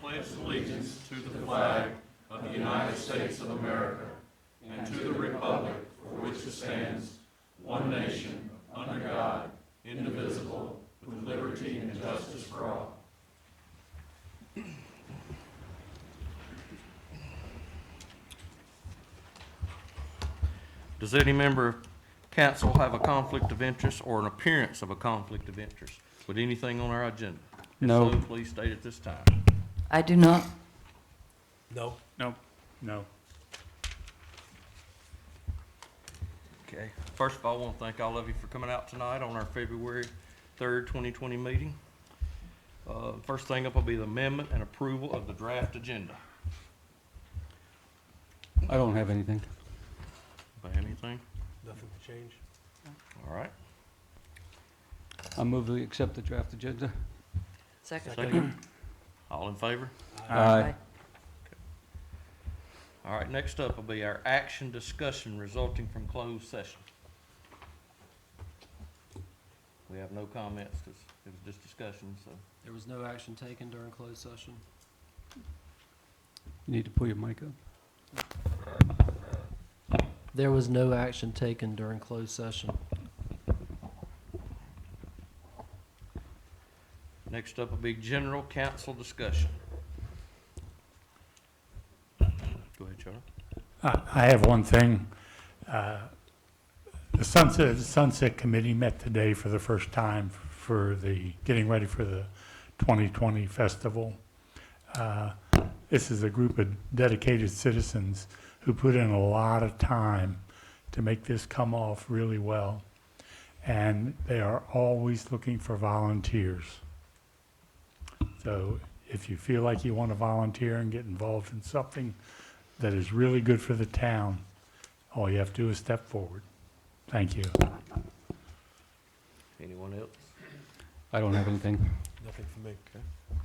pledge allegiance to the flag of the United States of America and to the republic for which it stands, one nation, under God, indivisible, with liberty and justice for all. Does any member of council have a conflict of interest or an appearance of a conflict of interest with anything on our agenda? No. If so, please state at this time. I do not. No. No. No. Okay. First of all, I want to thank all of you for coming out tonight on our February 3rd, 2020 meeting. First thing up will be the amendment and approval of the draft agenda. I don't have anything. By anything? Nothing to change. All right. I move we accept the draft agenda. Second. Second. All in favor? Aye. All right, next up will be our action discussion resulting from closed session. We have no comments because it was just discussion, so. There was no action taken during closed session. You need to pull your mic up. There was no action taken during closed session. Next up will be general council discussion. Go ahead, Charlie. I have one thing. The Sunset Committee met today for the first time for getting ready for the 2020 festival. This is a group of dedicated citizens who put in a lot of time to make this come off really well. And they are always looking for volunteers. So if you feel like you want to volunteer and get involved in something that is really good for the town, all you have to do is step forward. Thank you. Anyone else? I don't have anything. Nothing for me. All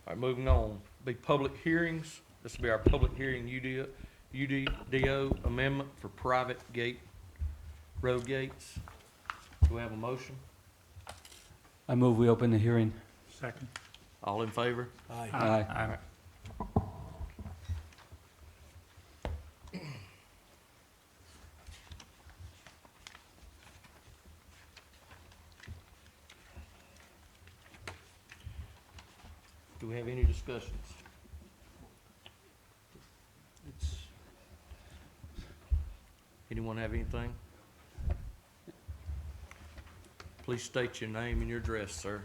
right, moving on. Be public hearings. This will be our public hearing UDO amendment for private road gates. Do we have a motion? I move we open the hearing. Second. All in favor? Aye. Aye. Do we have any discussions? Anyone have anything? Please state your name and your address, sir.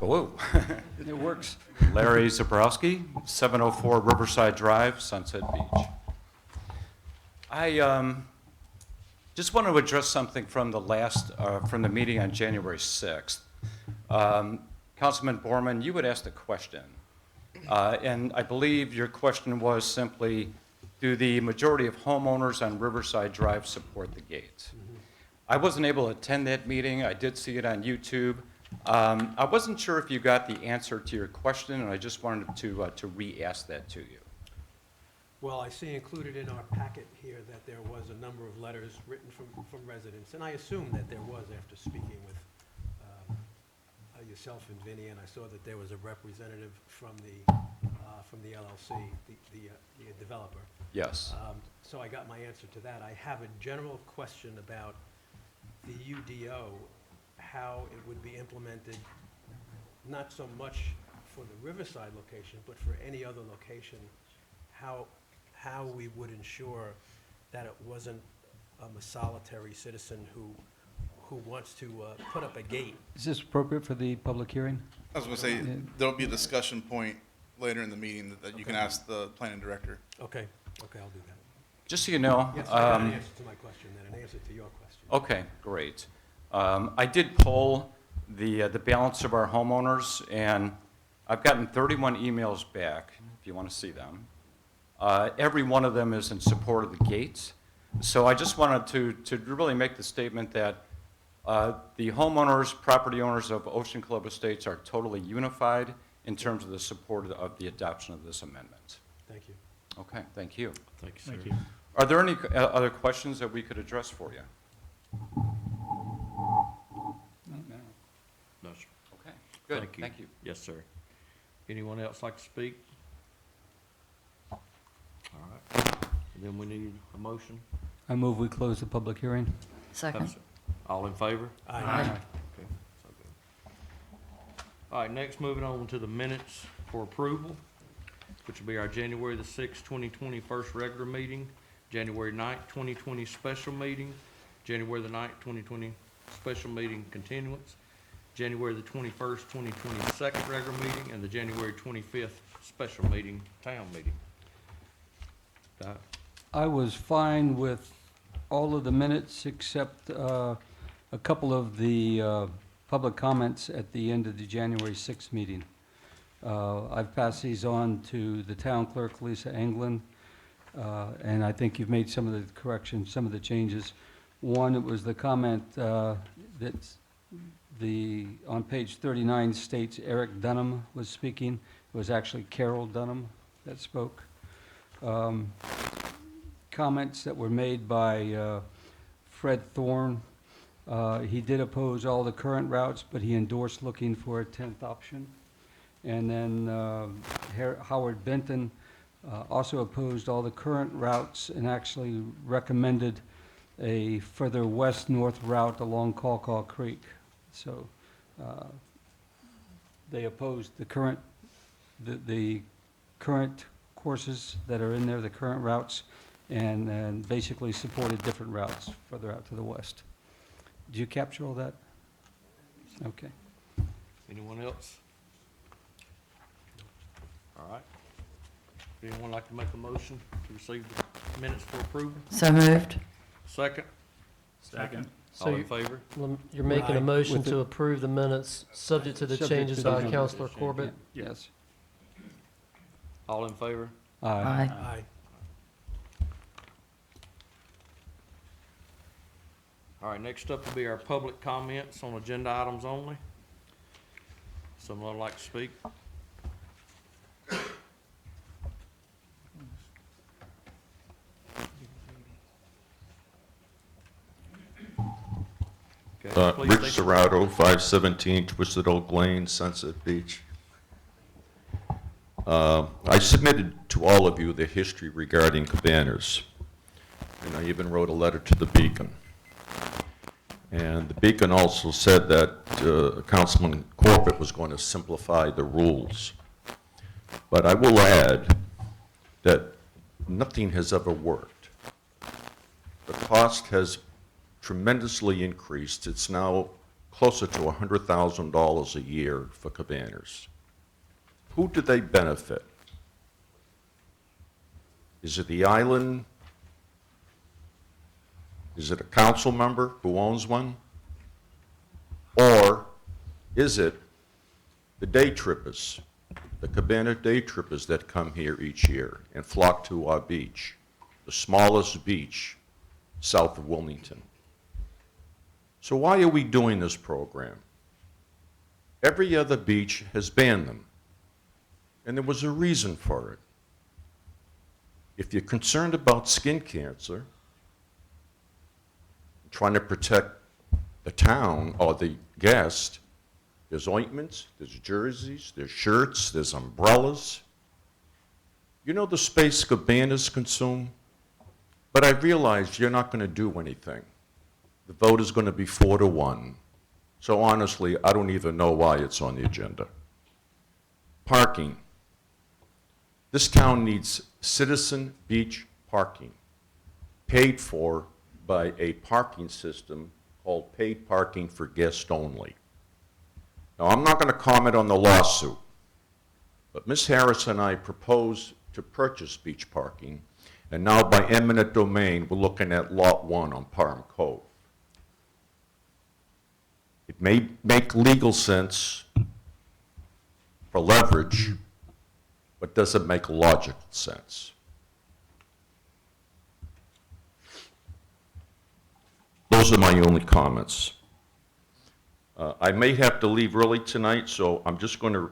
It works. Larry Zabrowski, 704 Riverside Drive, Sunset Beach. I just want to address something from from the meeting on January 6th. Councilman Borman, you had asked a question, and I believe your question was simply, do the majority of homeowners on Riverside Drive support the gates? I wasn't able to attend that meeting. I did see it on YouTube. I wasn't sure if you got the answer to your question, and I just wanted to re-ask that to you. Well, I see included in our packet here that there was a number of letters written from residents, and I assume that there was after speaking with yourself and Vinnie, and I saw that there was a representative from the LLC, the developer. Yes. So I got my answer to that. I have a general question about the UDO, how it would be implemented, not so much for the Riverside location, but for any other location, how we would ensure that it wasn't a solitary citizen who wants to put up a gate. Is this appropriate for the public hearing? I was going to say, Yeah. there'll be a discussion point later in the meeting that you can Okay. ask the planning director. Okay, I'll do that. Just so you know. Yes, I got an answer to my question, then an answer to your question. Okay, great. I did poll the balance of our homeowners, and I've gotten 31 emails back, if you want to see them. Every one of them is in support of the gates. So I just wanted to really make the statement that the homeowners, property owners of Ocean Club Estates are totally unified in terms of the support of the adoption of this amendment. Thank you. Okay, thank you. Thank you, sir. Thank you. Are there any other questions that we could address for you? No, sir. Good, Thank you. thank you. Yes, sir. Anyone else like to speak? All right. And then we need a motion. I move we close the public hearing. Second. All in favor? Aye. Okay, so good. All right, next, moving on to the minutes for approval, which will be our January the 6th, 2020 first regular meeting, January 9th, 2020 special meeting, January the 9th, 2020 special meeting continuance, January the 21st, 2020 second regular meeting, and the January 25th special meeting, town meeting. I was fine with all of the minutes except a couple of the public comments at the end of the January 6th meeting. I've passed these on to the town clerk, Lisa Anglin, and I think you've made some of the corrections, some of the changes. One, it was the comment that on page 39 states Eric Dunham was speaking. It was actually Carol Dunham that spoke. Comments that were made by Fred Thorne. He did oppose all the current routes, but he endorsed looking for a 10th option. And then Howard Benton also opposed all the current routes and actually recommended a further west-north route along Caw Creek. So they opposed the current courses that are in there, the current routes, and basically supported different routes further out to the west. Did you capture all that? Okay. Anyone else? All right. Would anyone like to make a motion to receive the minutes for approval? So moved. Second? Second. So All in you- favor? You're making a Aye. motion With the- to approve the minutes, subject to the Subject changes to the by changes. Counselor Corbett? Yes. All in favor? Aye. Aye. Aye. All right, next up will be our public comments on agenda items only. Someone like to speak? Okay, please Rich state- Serrato, 517 Twisted Oak Lane, Sunset Beach. I submitted to all of you the history regarding Cabanas, and I even wrote a letter to the Beacon. And the Beacon also said that Councilman Corbett was going to simplify the rules. But I will add that nothing has ever worked. The cost has tremendously increased. It's now closer to $100,000 a year for Cabanas. Who do they benefit? Is it the island? Is it a council member who owns one? Or is it the day trippers, the Cabana day trippers that come here each year and flock to our beach, the smallest beach south of Wilmington? So why are we doing this program? Every other beach has banned them, and there was a reason for it. If you're concerned about skin cancer, trying to protect the town or the guest, there's ointments, there's jerseys, there's shirts, there's umbrellas. You know the space Cabanas consume? But I realize you're not going to do anything. The vote is going to be 4-1. So honestly, I don't even know why it's on the agenda. Parking. This town needs citizen beach parking, paid for by a parking system called paid parking for guests only. Now, I'm not going to comment on the lawsuit, but Ms. Harris and I proposed to purchase beach parking, and now by eminent domain, we're looking at Lot 1 on Parham Cove. It may make legal sense for leverage, but doesn't make logical sense. Those are my only comments. I may have to leave early tonight, so I'm just going to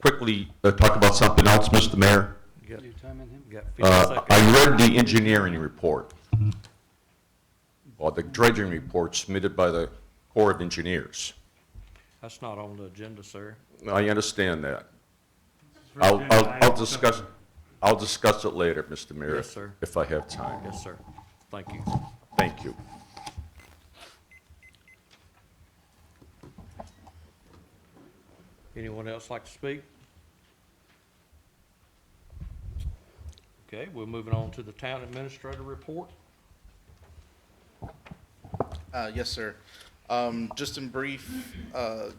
quickly talk about something else, Mr. Mayor. You got- You timing him? you got 50 seconds. I read the engineering report, or the dredging report submitted by the Corps of Engineers. That's not on the agenda, sir. I understand that. I'll discuss it later, Mr. Mayor. Yes, sir. If I have time. Yes, sir. Thank you. Thank you. Anyone else like to speak? Okay, we're moving on to the town administrator report. Yes, sir. Just in brief,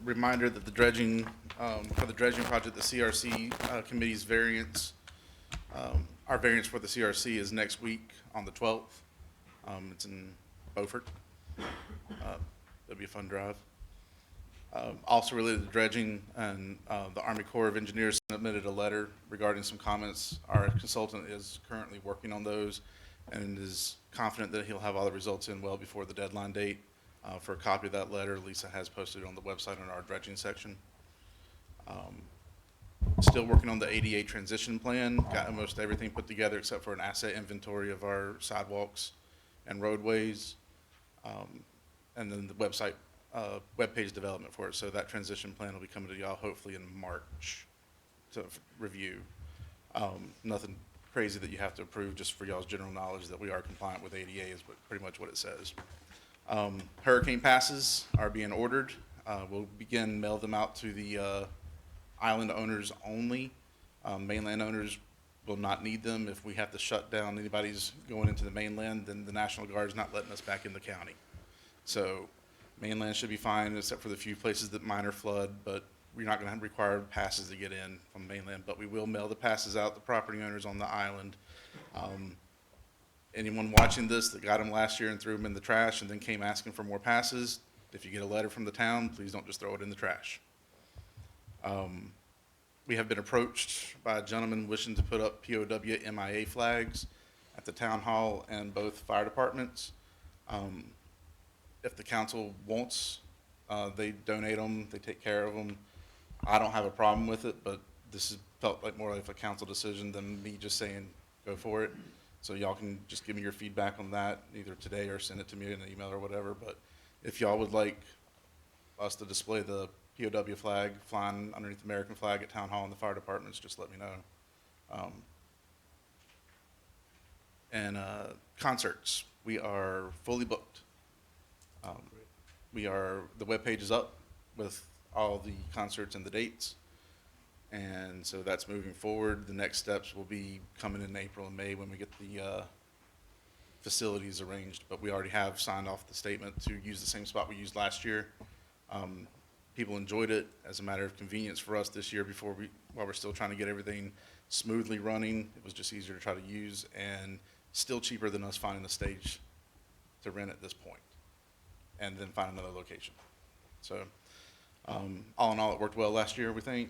reminder that the dredging, for the dredging project, the CRC committee's variance, our variance for the CRC is next week on the 12th. It's in Beaufort. It'll be a fun drive. Also related to dredging, and the Army Corps of Engineers submitted a letter regarding some comments. Our consultant is currently working on those and is confident that he'll have all the results in well before the deadline date. For a copy of that letter, Lisa has posted it on the website in our dredging section. Still working on the ADA transition plan, got almost everything put together except for an asset inventory of our sidewalks and roadways. And then the website, webpage development for it. So that transition plan will be coming to y'all hopefully in March to review. Nothing crazy that you have to approve, just for y'all's general knowledge that we are compliant with ADA is pretty much what it says. Hurricane passes are being ordered. We'll begin mail them out to the island owners only. Mainland owners will not need them. If we have to shut down anybody's going into the mainland, then the National Guard's not letting us back in the county. So mainland should be fine except for the few places that minor flood, but we're not going to require passes to get in from mainland, but we will mail the passes out to property owners on the island. Anyone watching this that got them last year and threw them in the trash and then came asking for more passes, if you get a letter from the town, please don't just throw it in the trash. We have been approached by a gentleman wishing to put up POW MIA flags at the town hall and both fire departments. If the council wants, they donate them, they take care of them. I don't have a problem with it, but this is felt like more like a council decision than me just saying go for it. So y'all can just give me your feedback on that either today or send it to me in an email or whatever. But if y'all would like us to display the POW flag flying underneath the American flag at town hall and the fire departments, just let me know. And concerts, we are fully booked. The webpage is up with all the concerts and the dates. And so that's moving forward. The next steps will be coming in April and May when we get the facilities arranged. But we already have signed off the statement to use the same spot we used last year. People enjoyed it as a matter of convenience for us this year while we're still trying to get everything smoothly running. It was just easier to try to use and still cheaper than us finding a stage to rent at this point and then find another location. So all in all, it worked well last year, we think.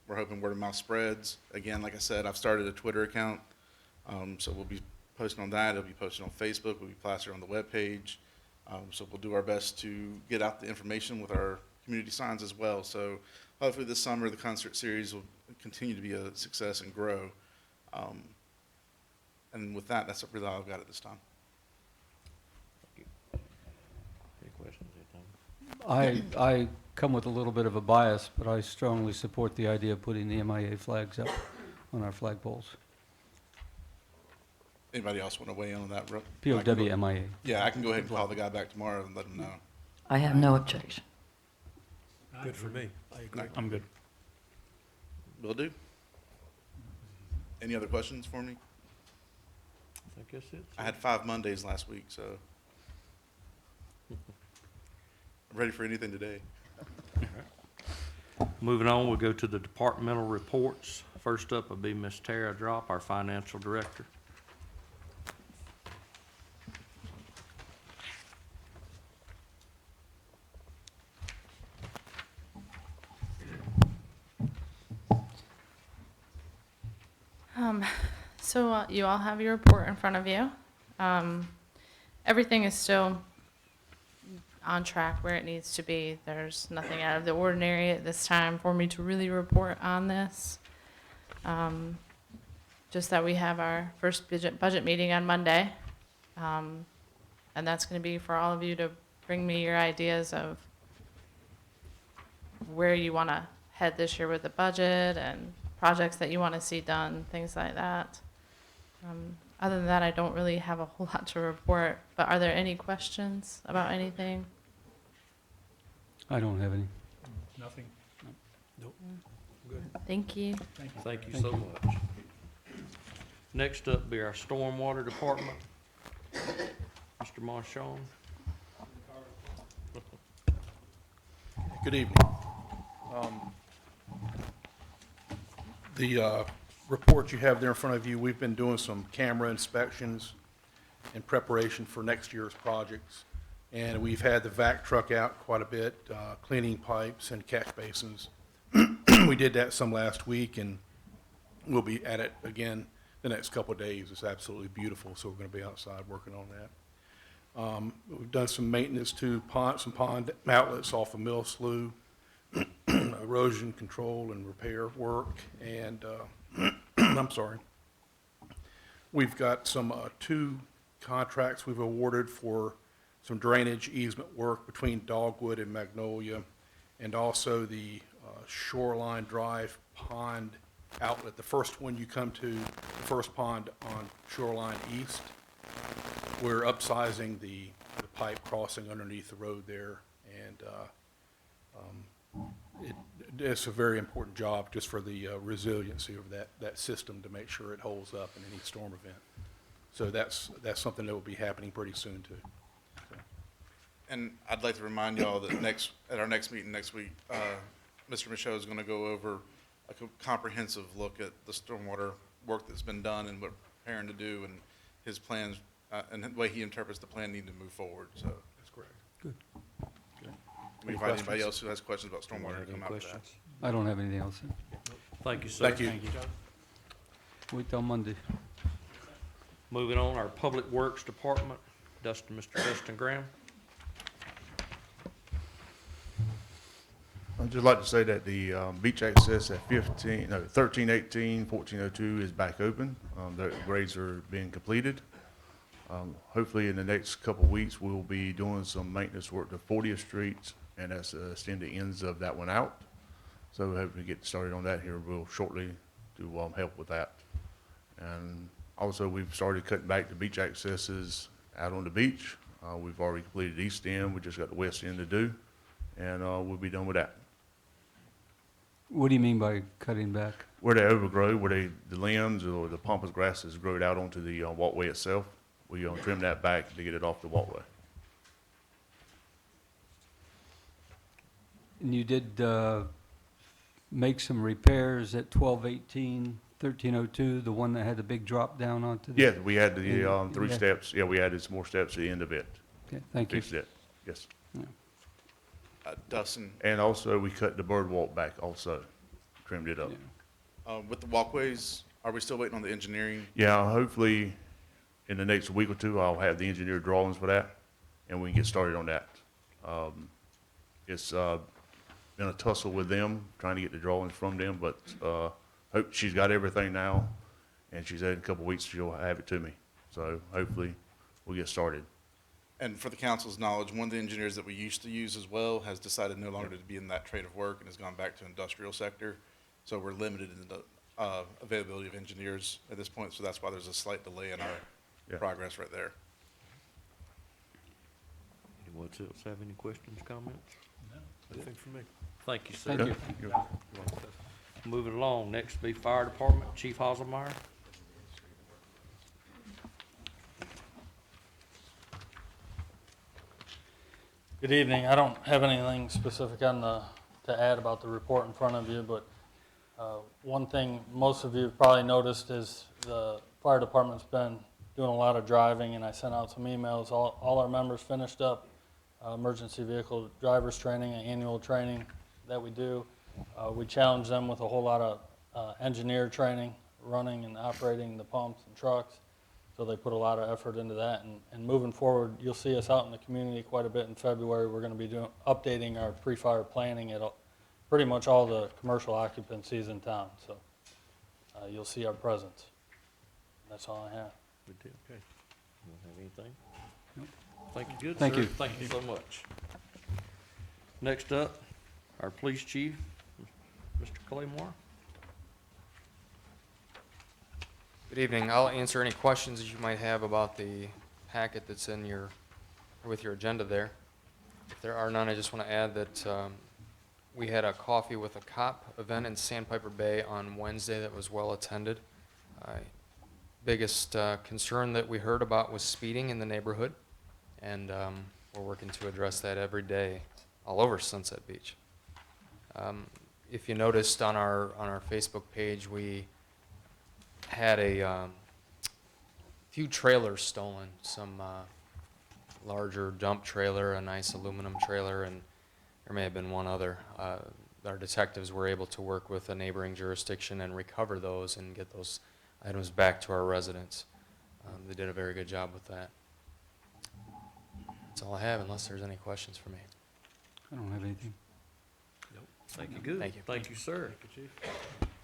We're hoping word of mouth spreads. Again, like I said, I've started a Twitter account, so we'll be posting on that. It'll be posted on Facebook. We'll be plastered on the webpage. So we'll do our best to get out the information with our community signs as well. So hopefully this summer the concert series will continue to be a success and grow. And with that, that's really all I've got at this time. Any questions? I come with a little bit of a bias, but I strongly support the idea of putting the MIA flags up on our flagpoles. Anybody else want to weigh in on that? POW MIA. Yeah, I can go ahead and call the guy back tomorrow and let him know. I have no objection. Good for me. I agree. I'm good. Will do. Any other questions for me? I think that's it. I had 5 Mondays last week, so I'm ready for anything today. Moving on, we'll go to the departmental reports. First up will be Ms. Tara Drop, our financial director. So you all have your report in front of you. Everything is still on track where it needs to be. There's nothing out of the ordinary at this time for me to really report on this. Just that we have our first budget meeting on Monday. And that's going to be for all of you to bring me your ideas of where you want to head this year with the budget and projects that you want to see done, things like that. Other than that, I don't really have a whole lot to report, but are there any questions about anything? I don't have any. Nothing. Good. Thank you. Thank you so much. Next up be our Stormwater Department. Mr. Marchand. Good evening. The report you have there in front of you, we've been doing some camera inspections in preparation for next year's projects. And we've had the vac truck out quite a bit, cleaning pipes and catch basins. We did that some last week, and we'll be at it again the next couple of days. It's absolutely beautiful, so we're going to be outside working on that. We've done some maintenance to some pond outlets off of Mill Slough, erosion control and repair work, and, I'm sorry. We've got some, 2 contracts we've awarded for some drainage easement work between Dogwood and Magnolia, and also the Shoreline Drive Pond outlet, the first one you come to, the first pond on Shoreline East. We're upsizing the pipe crossing underneath the road there, and it's a very important job just for the resiliency of that system to make sure it holds up in any storm event. So that's something that will be happening pretty soon too. So. And I'd like to remind y'all that at our next meeting next week, Mr. Michaud is going to go over a comprehensive look at the stormwater work that's been done and what we're preparing to do, and his plans, and the way he interprets the plan needing to move forward, so. That's correct. We invite anybody else who has questions about stormwater to come out for that. I don't have anything else. Thank you, sir. Thank you. Wait till Monday. Moving on, our Public Works Department, Mr. Dustin Graham. I'd just like to say that the beach access at 1318, 1402 is back open. The grades are being completed. Hopefully in the next couple of weeks, we'll be doing some maintenance work to 40th Street, and that's extend the ends of that one out. So we hope to get started on that here real shortly to help with that. And also, we've started cutting back the beach accesses out on the beach. We've already completed the east end. We just got the west end to do, and we'll be done with that. What do you mean by cutting back? Where they overgrow, where the limbs or the pampas grasses growed out onto the walkway itself, we trim that back to get it off the walkway. And you did make some repairs at 1218, 1302, the one that had the big drop down onto the... Yeah, we had the 3 Yeah. steps. Yeah, we added some more steps at the end of it. Okay, thank you. Fixed it, yes. Dustin, And also, we cut the bird walk back also, trimmed it up. Yeah. with the walkways, are we still waiting on the engineering? Yeah, hopefully, in the next week or two, I'll have the engineer drawings for that, and we can get started on that. It's been a tussle with them, trying to get the drawings from them, but hope she's got everything now, and she said in a couple of weeks she'll have it to me. So hopefully, we'll get started. And for the council's knowledge, one of the engineers that we used to use as well has decided no longer to be in that trade of work and has gone back to industrial sector. So we're limited in the availability of engineers at this point, so that's why there's a slight delay in our progress right there. Anyone else have any questions, comments? No, nothing for me. Thank you, sir. Thank you. You're Moving along, next be Fire Department, Chief Haselmeyer. Good evening. I don't have anything specific to add about the report in front of you, but one thing most of you have probably noticed is the fire department's been doing a lot of driving, and I sent out some emails. All our members finished up emergency vehicle drivers training, an annual training that we do. We challenge them with a whole lot of engineer training, running and operating the pumps and trucks. So they put a lot of effort into that, and moving forward, you'll see us out in the community quite a bit in February. We're going to be updating our pre-fire planning at pretty much all the commercial occupancies in town. So you'll see our presence. That's all I have. Good deal. Okay. You don't have anything? Nope. Thank you, good Thank sir. you. Thank you so much. Next up, our police chief, Mr. Claymore. Good evening. I'll answer any questions that you might have about the packet that's in your, with your agenda there. If there are none, I just want to add that we had a Coffee with a Cop event in Sandpiper Bay on Wednesday that was well attended. Biggest concern that we heard about was speeding in the neighborhood, and we're working to address that every day all over Sunset Beach. If you noticed on our Facebook page, we had a few trailers stolen, some larger dump trailer, a nice aluminum trailer, and there may have been one other. Our detectives were able to work with a neighboring jurisdiction and recover those and get those items back to our residents. They did a very good job with that. That's all I have, unless there's any questions for me. I don't have anything. Thank you. Good. Thank you. Thank you, sir.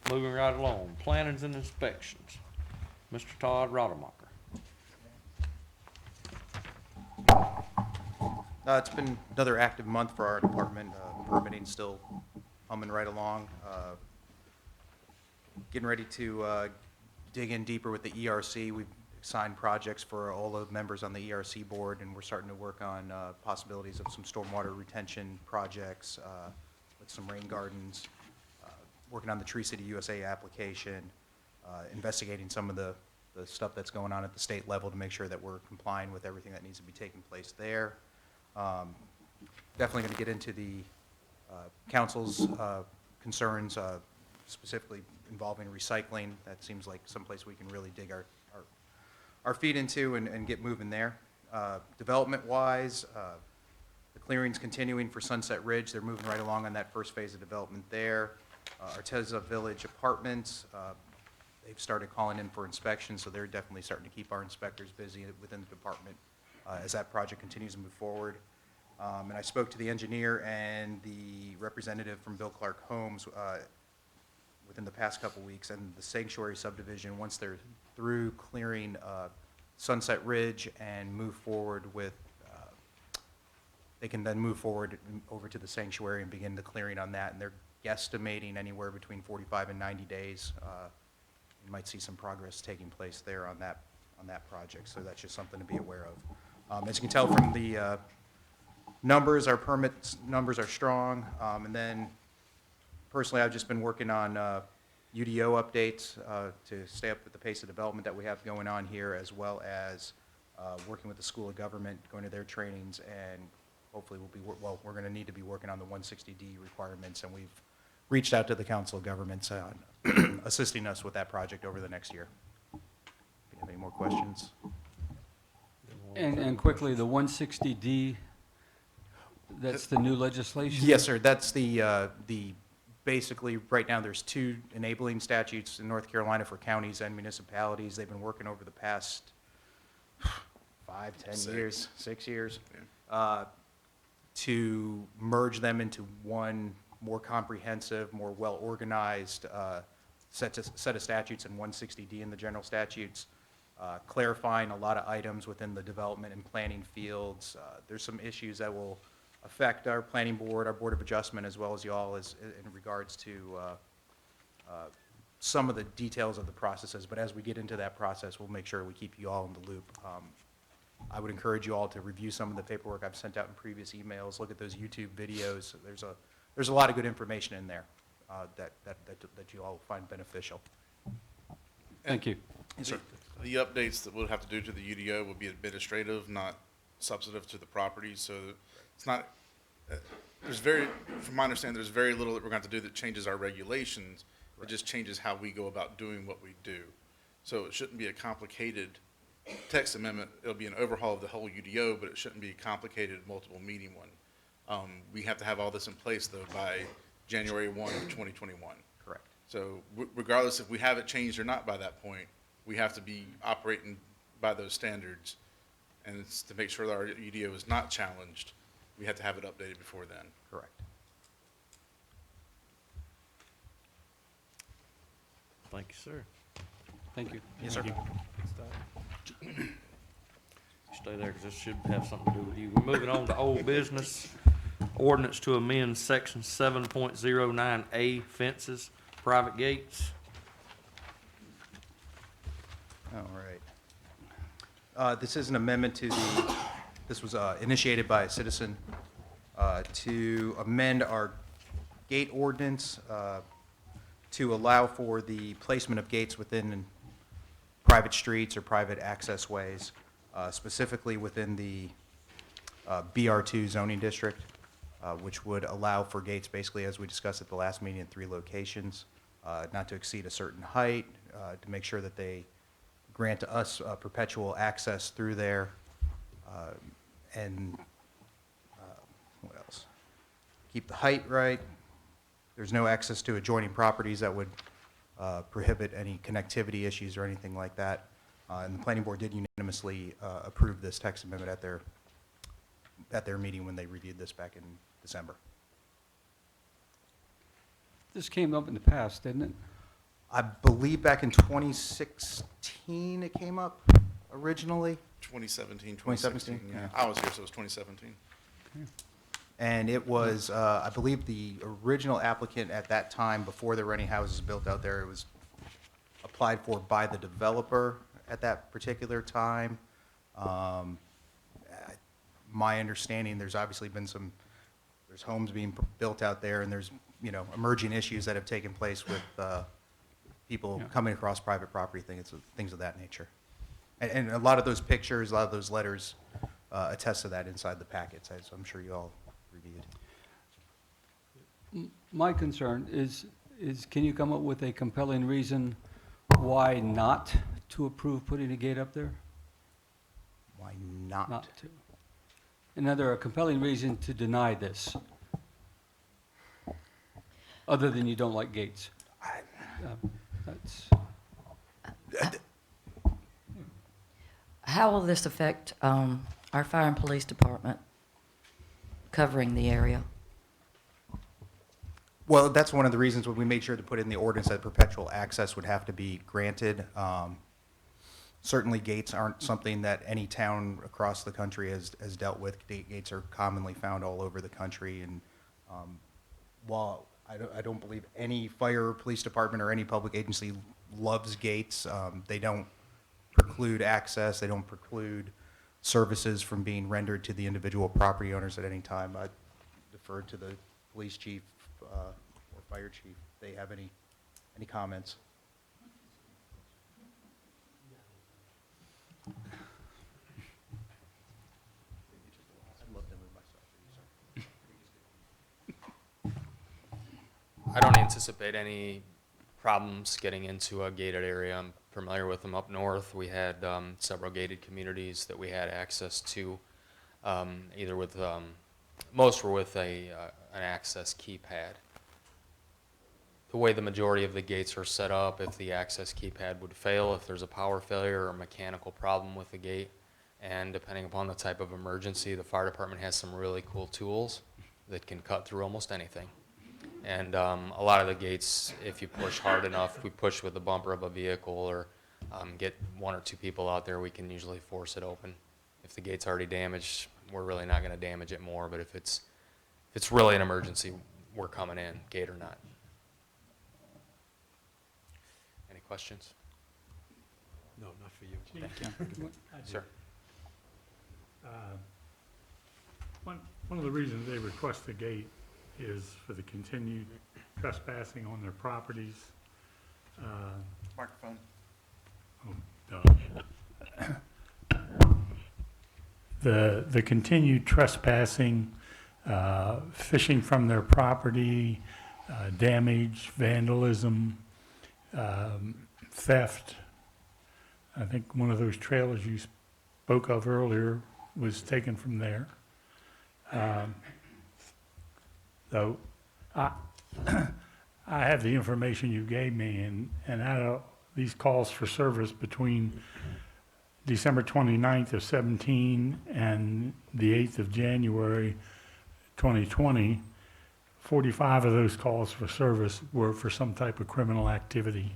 Moving right along, plannings and inspections. Mr. Todd Rademacher. It's been another active month for our department. Permitting still humming right along. Getting ready to dig in deeper with the ERC. We've assigned projects for all the members on the ERC board, and we're starting to work on possibilities of some stormwater retention projects with some rain gardens, working on the Tree City USA application, investigating some of the stuff that's going on at the state level to make sure that we're complying with everything that needs to be taking place there. Definitely going to get into the council's concerns, specifically involving recycling. That seems like someplace we can really dig our feet into and get moving there. Development-wise, the clearing's continuing for Sunset Ridge. They're moving right along on that first phase of development there. Arteza Village Apartments, they've started calling in for inspection, so they're definitely starting to keep our inspectors busy within the department as that project continues to move forward. And I spoke to the engineer and the representative from Bill Clark Homes within the past couple weeks, and the Sanctuary subdivision, once they're through clearing Sunset Ridge and move forward with, they can then move forward over to the Sanctuary and begin the clearing on that, and they're guesstimating anywhere between 45 and 90 days. You might see some progress taking place there on that project, so that's just something to be aware of. As you can tell from the numbers, our permits numbers are strong, and then personally, I've just been working on UDO updates to stay up with the pace of development that we have going on here, as well as working with the School of Government, going to their trainings, and hopefully we're going to need to be working on the 160D requirements, and we've reached out to the Council of Governments on assisting us with that project over the next year. If you have any more questions. And quickly, the 160D, that's the new legislation? Yes, sir. That's basically, right now, there's 2 enabling statutes in North Carolina for counties and municipalities. They've been working over the past 5, 10 years, 6 years, to merge them into one more comprehensive, more well-organized set of statutes in 160D in the general statutes, clarifying a lot of items within the development and planning fields. There's some issues that will affect our planning board, our Board of Adjustment, as well as y'all in regards to some of the details of the processes. But as we get into that process, we'll make sure we keep you all in the loop. I would encourage you all to review some of the paperwork I've sent out in previous emails, look at those YouTube videos. There's a lot of good information in there that you all find beneficial. Thank you. Yes, sir. The updates that we'll have to do to the UDO will be administrative, not substantive to the property, so it's not, from my understanding, there's very little that we're going to have to do that changes our regulations. It just changes how we go about doing what we do. So it shouldn't be a complicated text amendment. It'll be an overhaul of the whole UDO, but it shouldn't be a complicated multiple meeting one. We have to have all this in place, though, by January 1 of 2021. Correct. So regardless if we have it changed or not by that point, we have to be operating by those standards. And it's to make sure that our UDO is not challenged, we have to have it updated before then. Correct. Thank you, sir. Thank you. Yes, sir. Stay there, because this should have something to do with you. We're moving on to old business. Ordinance to amend section 7.09A fences, private gates. All right. This is an amendment to the, this was initiated by a citizen to amend our gate ordinance to allow for the placement of gates within private streets or private access ways, specifically within the BR2 zoning district, which would allow for gates basically, as we discussed at the last meeting, in 3 locations, not to exceed a certain height, to make sure that they grant us perpetual access through there, and what else? Keep the height right. There's no access to adjoining properties that would prohibit any connectivity issues or anything like that. And the planning board did unanimously approve this text amendment at their meeting when they reviewed this back in December. This came up in the past, didn't it? I believe back in 2016 it came up originally. 2017, 2017, 2016, yeah. yeah. I was here, so it was 2017. And it was, I believe the original applicant at that time, before there were any houses built out there, it was applied for by the developer at that particular time. My understanding, there's obviously been there's homes being built out there, and there's, emerging issues that have taken place with people coming across private property, things of that nature. And a lot of those pictures, a lot of those letters attest to that inside the packets, as I'm sure you all reviewed. My concern is can you come up with a compelling reason why not to approve putting a gate up there? Why not? Not to. Another a compelling reason to deny this, other than you don't like gates. That's. How will this affect our fire and police department covering the area? Well, that's one of the reasons when we made sure to put in the ordinance that perpetual access would have to be granted. Certainly, gates aren't something that any town across the country has dealt with. Gates are commonly found all over the country, and while I don't believe any fire or police department or any public agency loves gates, they don't preclude access, they don't preclude services from being rendered to the individual property owners at any time. I defer to the police chief or fire chief if they have any comments. I don't anticipate any problems getting into a gated area. I'm familiar with them up north. We had several gated communities that we had access to, either with, most were with an access keypad. The way the majority of the gates are set up, if the access keypad would fail, if there's a power failure or mechanical problem with the gate, and depending upon the type of emergency, the fire department has some really cool tools that can cut through almost anything. And a lot of the gates, if you push hard enough, we push with the bumper of a vehicle or get 1 or 2 people out there, we can usually force it open. If the gate's already damaged, we're really not going to damage it more, but if it's really an emergency, we're coming in, gate or not. Any questions? No, not for you. Thank you. Sir. One of the reasons they request the gate is for the continued trespassing on their properties. Microphone. The continued trespassing, fishing from their property, damage, vandalism, theft. I think one of those trailers you spoke of earlier was taken from there. So I have the information you gave me, and out of these calls for service between December 29th of 17 and the 8th of January 2020, 45 of those calls for service were for some type of criminal activity.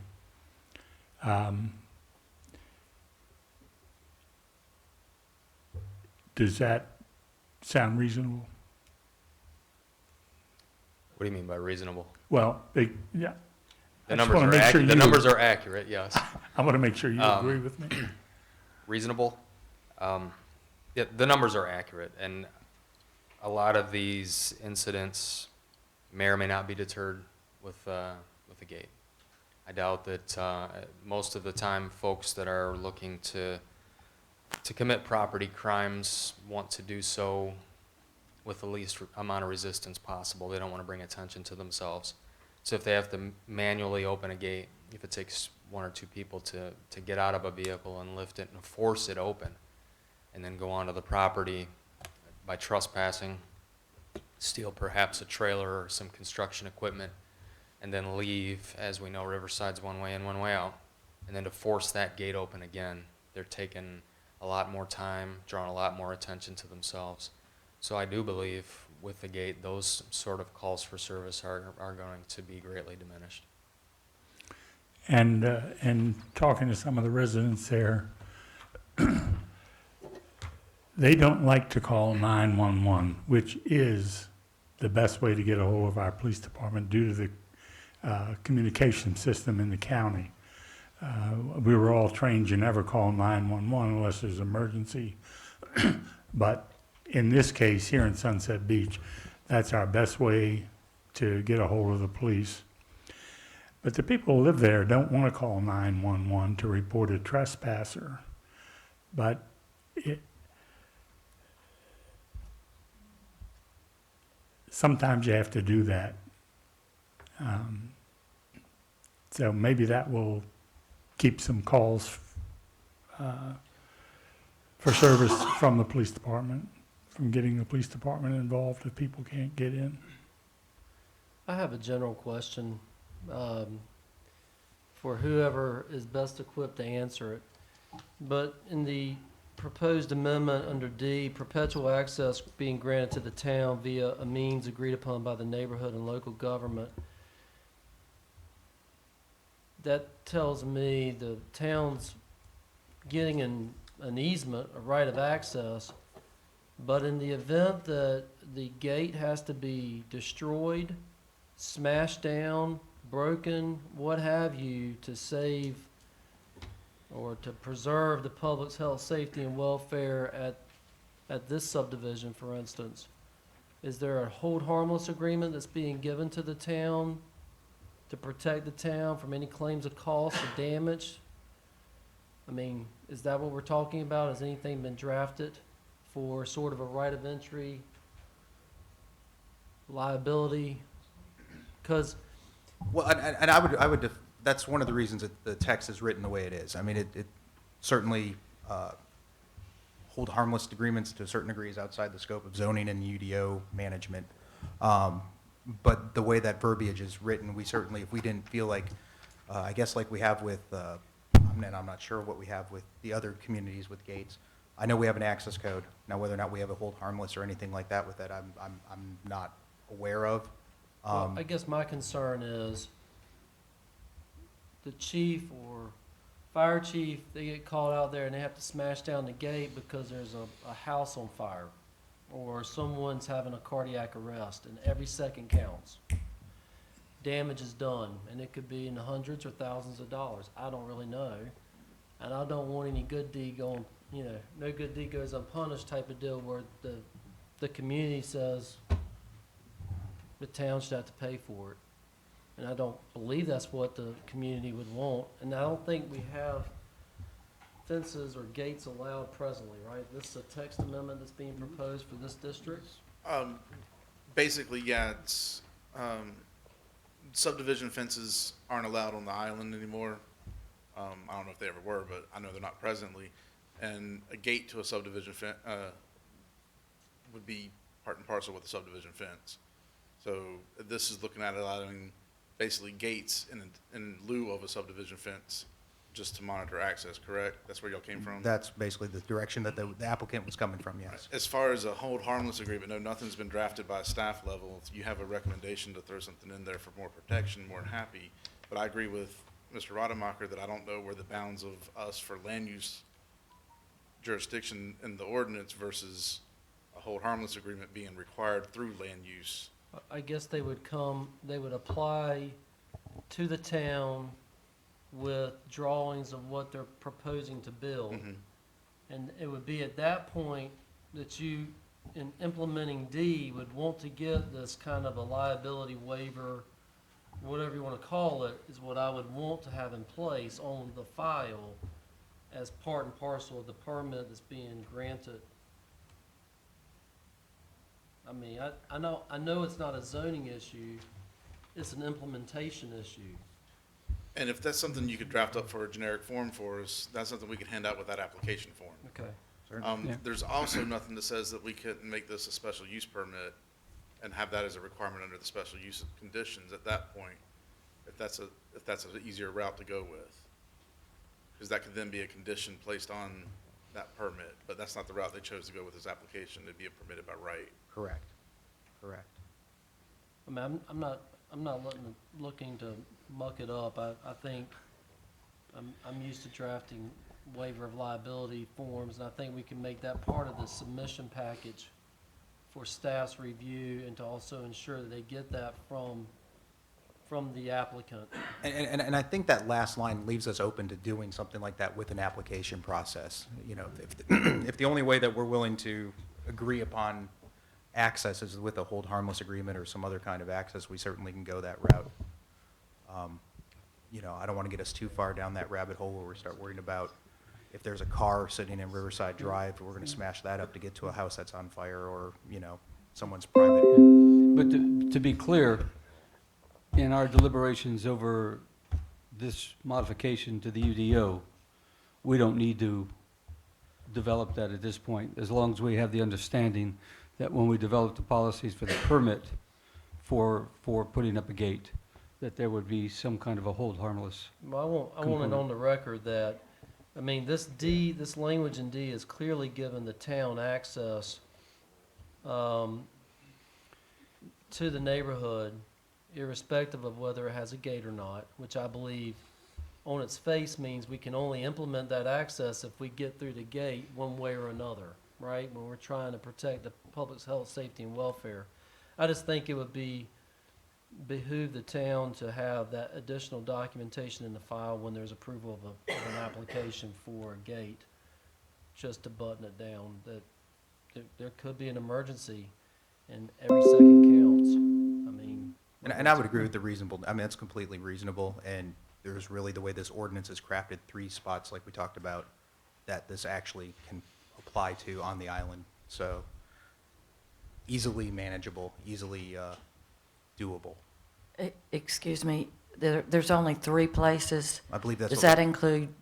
Does that sound reasonable? What do you mean by reasonable? Well, yeah. The I just numbers wanna are make sure the you- numbers are accurate, yes. I want to make sure you agree with me. Reasonable? Yeah, the numbers are accurate, and a lot of these incidents may or may not be deterred with a gate. I doubt that most of the time folks that are looking to commit property crimes want to do so with the least amount of resistance possible. They don't want to bring attention to themselves. So if they have to manually open a gate, if it takes one or two people to get out of a vehicle and lift it and force it open, and then go onto the property by trespassing, steal perhaps a trailer or some construction equipment, and then leave, as we know, Riverside's one way in, one way out, and then to force that gate open again, they're taking a lot more time, drawing a lot more attention to themselves. So I do believe with the gate, those sort of calls for service are going to be greatly diminished. And talking to some of the residents there, they don't like to call 911, which is the best way to get a hold of our police department due to the communication system in the county. We were all trained you never call 911 unless there's emergency. But in this case here in Sunset Beach, that's our best way to get a hold of the police. But the people who live there don't want to call 911 to report a trespasser. But sometimes you have to do that. So maybe that will keep some calls for service from the police department, from getting the police department involved if people can't get in. I have a general question for whoever is best equipped to answer it. But in the proposed amendment under D, perpetual access being granted to the town via a means agreed upon by the neighborhood and local government, that tells me the town's getting an easement, a right of access, but in the event that the gate has to be destroyed, smashed down, broken, what have you, to save or to preserve the public's health, safety, and welfare at this subdivision, for instance, is there a hold harmless agreement that's being given to the town to protect the town from any claims of cost or damage? I mean, is that what we're talking about? Has anything been drafted for sort of a right of entry liability? Because Well, and I would, that's one of the reasons that the text is written the way it is. I mean, it certainly hold harmless agreements to a certain degree is outside the scope of zoning and UDO management. But the way that verbiage is written, we certainly, if we didn't feel like, I guess like we have with, and I'm not sure what we have with the other communities with gates. I know we have an access code. Now, whether or not we have a hold harmless or anything like that with that, I'm not aware of. well, I guess my concern is the chief or fire chief, they get called out there and they have to smash down the gate because there's a house on fire or someone's having a cardiac arrest, and every second counts. Damage is done, and it could be in the hundreds or thousands of dollars. I don't really know. And I don't want any good deed going, you know, no good deed goes unpunished type of deal where the community says the town should have to pay for it. And I don't believe that's what the community would want. And I don't think we have fences or gates allowed presently, right? This is a text amendment that's being proposed for this district? Basically, yeah, it's, subdivision fences aren't allowed on the island anymore. I don't know if they ever were, but I know they're not presently. And a gate to a subdivision would be part and parcel with a subdivision fence. So this is looking at allowing basically gates in lieu of a subdivision fence, just to monitor access, correct? That's where y'all came from? That's basically the direction that the applicant was coming from, yes. As far as a hold harmless agreement, no, nothing's been drafted by staff level. If you have a recommendation to throw something in there for more protection, more than happy. But I agree with Mr. Rademacher that I don't know where the bounds of us for land use jurisdiction in the ordinance versus a hold harmless agreement being required through land use I guess they would apply to the town with drawings of what they're proposing to build. Mhm. And it would be at that point that you, in implementing D, would want to get this kind of a liability waiver, whatever you want to call it, is what I would want to have in place on the file as part and parcel of the permit that's being granted. I mean, I know it's not a zoning issue, it's an implementation issue. And if that's something you could draft up for a generic form for us, that's something we could hand out with that application form. Okay. Yeah. There's also nothing that says that we couldn't make this a special use permit and have that as a requirement under the special use conditions at that point, if that's an easier route to go with. Because that could then be a condition placed on that permit, but that's not the route they chose to go with this application. It'd be permitted by right. Correct. Correct. I mean, I'm not looking to muck it up. I think I'm used to drafting waiver of liability forms, and I think we can make that part of the submission package for staff's review and to also ensure that they get that from the applicant. And I think that last line leaves us open to doing something like that with an application process. You know, if the only way that we're willing to agree upon access is with a hold harmless agreement or some other kind of access, we certainly can go that route. You know, I don't want to get us too far down that rabbit hole where we start worrying about if there's a car sitting in Riverside Drive, we're going to smash that up to get to a house that's on fire, or, you know, someone's private. But to be clear, in our deliberations over this modification to the UDO, we don't need to develop that at this point, as long as we have the understanding that when we develop the policies for the permit for putting up a gate, that there would be some kind of a hold harmless. Well, I want it on the record that, I mean, this language in D is clearly given the town access to the neighborhood, irrespective of whether it has a gate or not, which I believe on its face means we can only implement that access if we get through the gate one way or another, right? When we're trying to protect the public's health, safety, and welfare. I just think it would behoove the town to have that additional documentation in the file when there's approval of an application for a gate, just to button it down, that there could be an emergency and every second counts. I mean. And I would agree with the reasonable, I mean, that's completely reasonable, and there's really, the way this ordinance is crafted, 3 spots like we talked about, that this actually can apply to on the island. So easily manageable, easily doable. Excuse me, there's only 3 places? I believe that's Does what- that include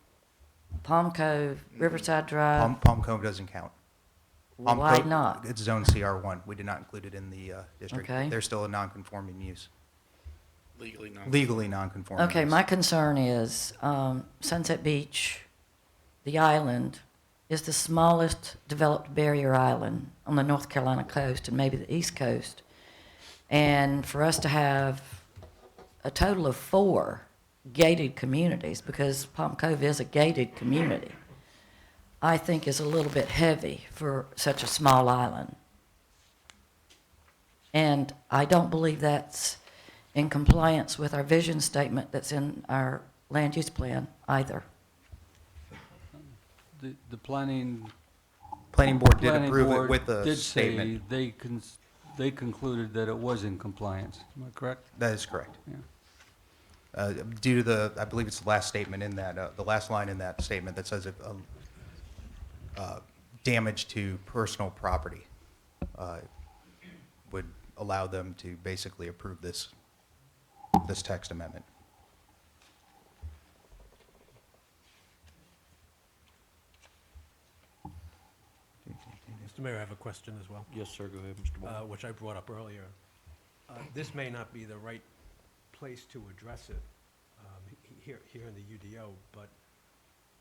Palm Cove, Riverside Drive? Palm Cove doesn't count. Palm Why Cove- not? It's zone CR1. We did not include it in the district. Okay. They're still a non-conforming use. Legally Legally non-conforming. Okay, use. my concern is Sunset Beach, the island, is the smallest developed barrier island on the North Carolina coast and maybe the East Coast. And for us to have a total of 4 gated communities, because Palm Cove is a gated community, I think is a little bit heavy for such a small island. And I don't believe that's in compliance with our vision statement that's in our land use plan either. The planning. Planning board did planning approve it board with the did statement. say they concluded that it was in compliance. Am I correct? That is correct. Yeah. Due to I believe it's the last statement in that, the last line in that statement that says if damage to personal property would allow them to basically approve this text amendment. Mr. Mayor, I have a question as well. Yes, sir, go ahead, Mr. Moore. Which I brought up earlier. This may not be the right place to address it here in the UDO, but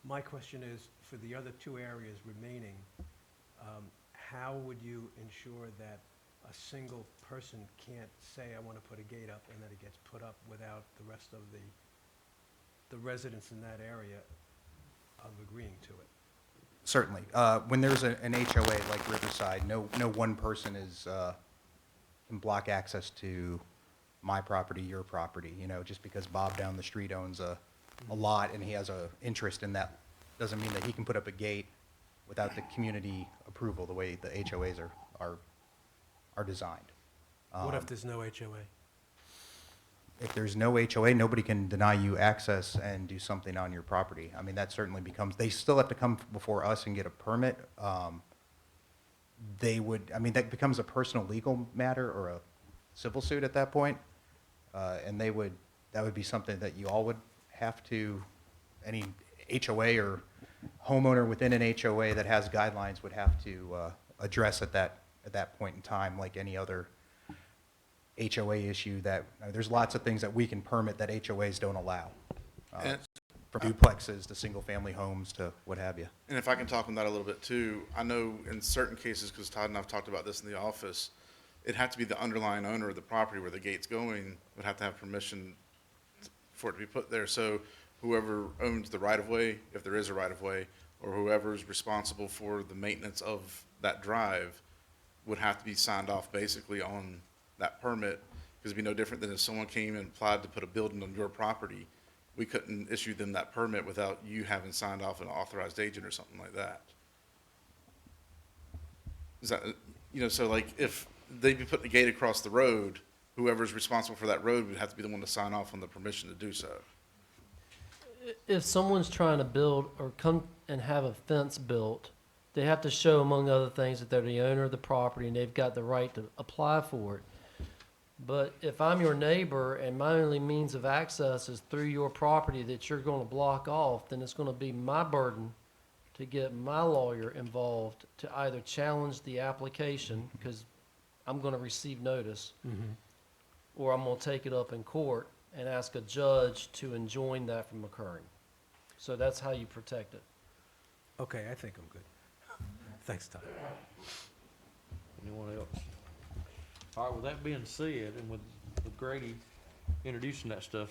my question is, for the other 2 areas remaining, how would you ensure that a single person can't say, I want to put a gate up, and that it gets put up without the rest of the residents in that area of agreeing to it? Certainly. When there's an HOA like Riverside, no one person is can block access to my property, your property, you know, just because Bob down the street owns a lot and he has a interest in that, doesn't mean that he can put up a gate without the community approval, the way the HOAs are designed. What if there's no HOA? If there's no HOA, nobody can deny you access and do something on your property. I mean, that certainly becomes, they still have to come before us and get a permit. They would, I mean, that becomes a personal legal matter or a civil suit at that point. And they would, that would be something that you all would have to, any HOA or homeowner within an HOA that has guidelines would have to address at that point in time, like any other HOA issue that, there's lots of things that we can permit that HOAs don't allow. And- From duplexes to single-family homes to what have you. And if I can talk on that a little bit too, I know in certain cases, because Todd and I've talked about this in the office, it'd have to be the underlying owner of the property where the gate's going would have to have permission for it to be put there. So whoever owns the right-of-way, if there is a right-of-way, or whoever's responsible for the maintenance of that drive would have to be signed off basically on that permit, because it'd be no different than if someone came and applied to put a building on your property. We couldn't issue them that permit without you having signed off an authorized agent or something like that. Is that, you know, so like if they'd be putting a gate across the road, whoever's responsible for that road would have to be the one to sign off on the permission to do so. If someone's trying to build or come and have a fence built, they have to show, among other things, that they're the owner of the property and they've got the right to apply for it. But if I'm your neighbor and my only means of access is through your property that you're going to block off, then it's going to be my burden to get my lawyer involved to either challenge the application, because I'm going to receive notice, or I'm going to take it up in court and ask a judge to enjoin that from occurring. So that's how you protect it. Okay, I think I'm good. Thanks, Todd. Anyone else? All right, with that being said, and with Grady introducing that stuff,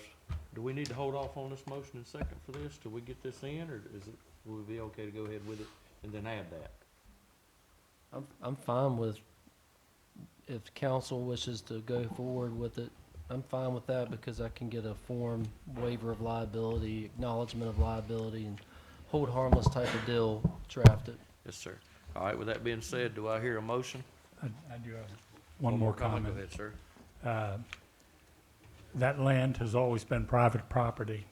do we need to hold off on this motion and second for this till we get this in, or will it be okay to go ahead with it and then add that? I'm fine with, if council wishes to go forward with it, I'm fine with that, because I can get a form waiver of liability, acknowledgement of liability, and hold harmless type of deal drafted. Yes, sir. All right, with that being said, do I hear a motion? I do have one more comment. Go ahead, sir. That land has always been private property.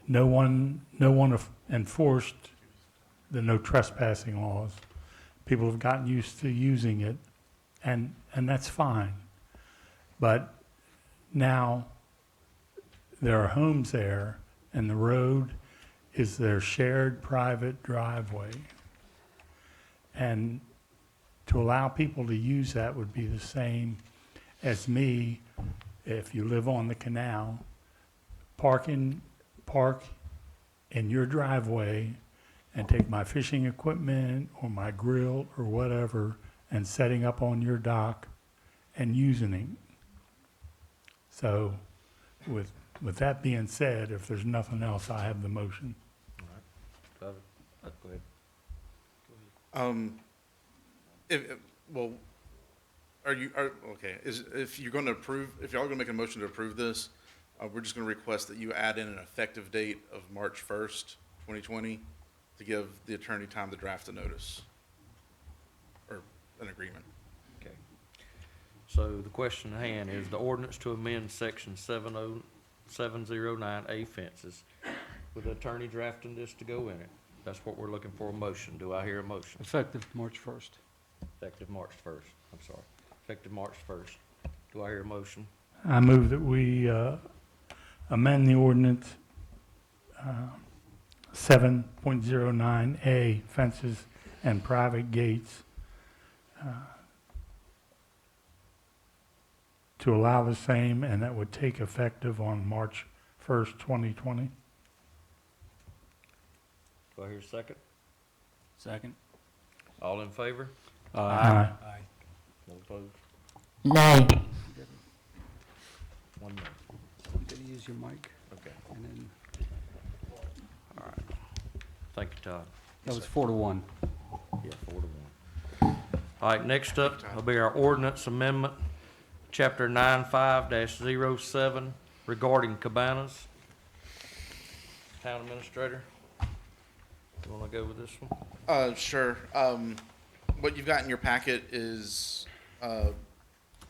No one enforced the no trespassing laws. People have gotten used to using it, and that's fine. But now there are homes there, and the road is their shared private driveway. And to allow people to use that would be the same as me, if you live on the canal, park in your driveway and take my fishing equipment or my grill or whatever and setting up on your dock and using it. So with that being said, if there's nothing else, I have the motion. Go ahead. Well, if you're going to approve, if y'all are going to make a motion to approve this, we're just going to request that you add in an effective date of March 1st, 2020, to give the attorney time to draft a notice or an agreement. Okay. So the question at hand is the ordinance to amend section 709A fences with the attorney drafting this to go in it. That's what we're looking for, a motion. Do I hear a motion? Effective March 1st. Effective March 1st. I'm sorry. Effective March 1st. Do I hear a motion? I move that we amend the ordinance 7.09A, fences and private gates, to allow the same, and that would take effective on March 1st, 2020. Do I hear a second? Second. All in favor? Aye. No opposed? Nay. One no. You gotta use your mic, Okay. and then, All right. Thank you, Todd. that was 4-1. Yeah, 4-1. All right, next up will be our ordinance amendment, chapter 95-07 regarding cabanas. Town administrator, you wanna go with this one? Sure. What you've got in your packet is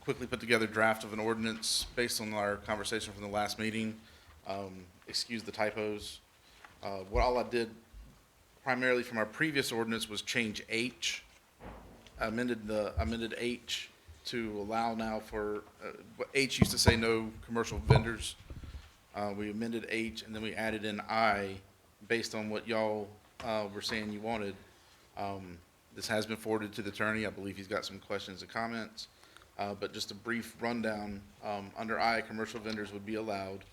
quickly put together draft of an ordinance based on our conversation from the last meeting. Excuse the typos. All I did primarily from our previous ordinance was change H. Amended H to allow now for, H used to say no commercial vendors. We amended H, and then we added in I, based on what y'all were saying you wanted. This has been forwarded to the attorney. I believe he's got some questions and comments. But just a brief rundown, under I, commercial vendors would be allowed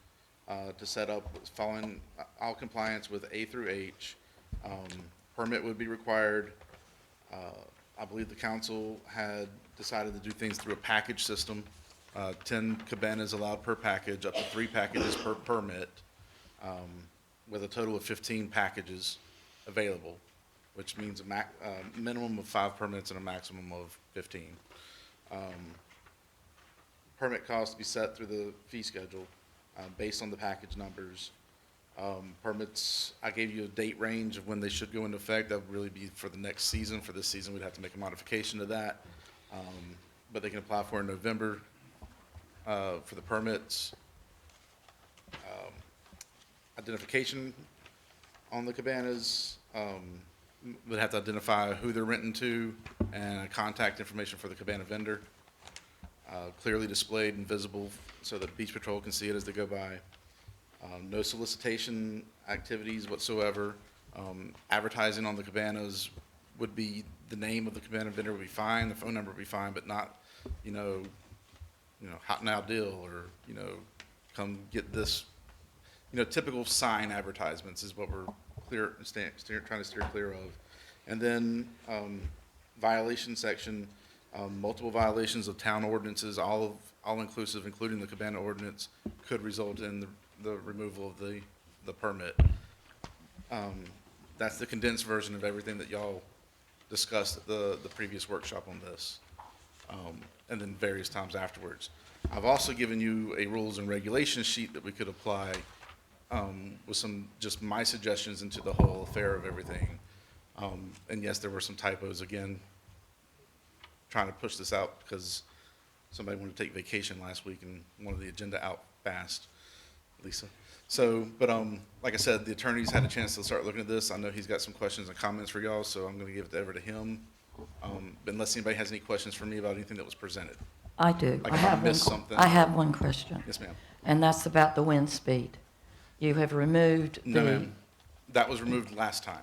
to set up following all compliance with A through H. Permit would be required. I believe the council had decided to do things through a package system. 10 cabanas allowed per package, up to 3 packages per permit, with a total of 15 packages available, which means a minimum of 5 permits and a maximum of 15. Permit costs to be set through the fee schedule based on the package numbers. Permits, I gave you a date range of when they should go into effect. That would really be for the next season. For this season, we'd have to make a modification to that. But they can apply for in November for the permits. Identification on the cabanas. Would have to identify who they're renting to and contact information for the cabana vendor. Clearly displayed and visible so that Beach Patrol can see it as they go by. No solicitation activities whatsoever. Advertising on the cabanas would be, the name of the cabana vendor would be fine, the phone number would be fine, but not, hot now deal, or, come get this. Typical sign advertisements is what we're trying to steer clear of. And then violation section, multiple violations of town ordinances, all inclusive, including the cabana ordinance, could result in the removal of the permit. That's the condensed version of everything that y'all discussed at the previous workshop on this, and then various times afterwards. I've also given you a rules and regulations sheet that we could apply with some, just my suggestions into the whole affair of everything. And yes, there were some typos, again, trying to push this out because somebody wanted to take vacation last week and wanted the agenda out fast, Lisa. So, but like I said, the attorney's had a chance to start looking at this. I know he's got some questions and comments for y'all, so I'm going to give it over to him. Unless anybody has any questions for me about anything that was presented. I do. Like if I missed something. I have one question. Yes, ma'am. And that's about the wind speed. You have removed the... No, ma'am. That was removed last time.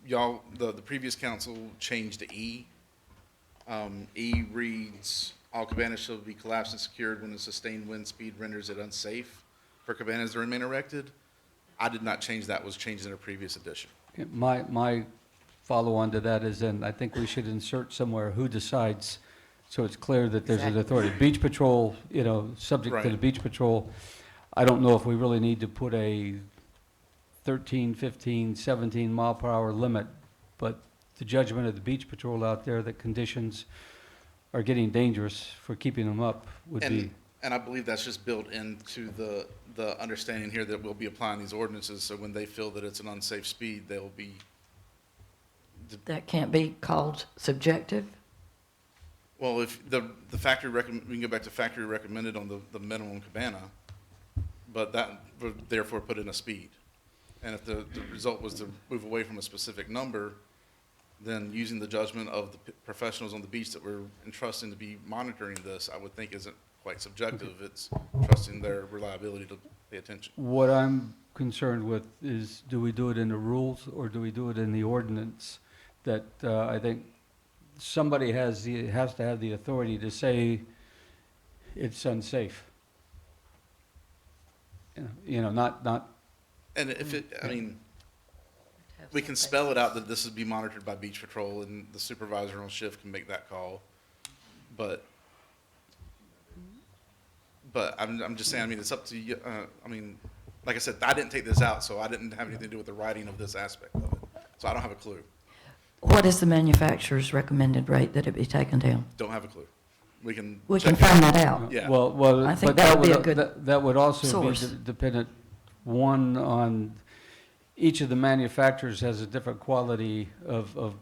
Y'all, the previous council changed to E. E reads, all cabanas shall be collapsed and secured when the sustained wind speed renders it unsafe for cabanas to remain erected. I did not change that, was changed in a previous edition. My follow-on to that is then I think we should insert somewhere who decides, so it's clear that there's an authority. Beach Patrol, subject to the Right. Beach Patrol. I don't know if we really need to put a 13, 15, 17 mile per hour limit, but the judgment of the Beach Patrol out there that conditions are getting dangerous for keeping them up would be. And I believe that's just built into the understanding here that we'll be applying these ordinances, so when they feel that it's an unsafe speed, they'll be. That can't be called subjective? Well, if the factory we can go back to factory recommended on the minimum cabana, but that would therefore put in a speed. And if the result was to move away from a specific number, then using the judgment of the professionals on the beach that we're entrusting to be monitoring this, I would think isn't quite subjective. It's trusting their reliability to pay attention. What I'm concerned with is, do we do it in the rules or do we do it in the ordinance? That I think somebody has to have the authority to say it's unsafe. Not. And if we can spell it out that this would be monitored by Beach Patrol and the supervisor on shift can make that call. But I'm just saying, it's up to you. Like I said, I didn't take this out, so I didn't have anything to do with the writing of this aspect of it. So I don't have a clue. What is the manufacturer's recommended rate that it be taken down? Don't have a clue. We can. We check can it. find that out. Yeah. Well, I think but that would be a good that would also source. be dependent, one, on each of the manufacturers has a different quality of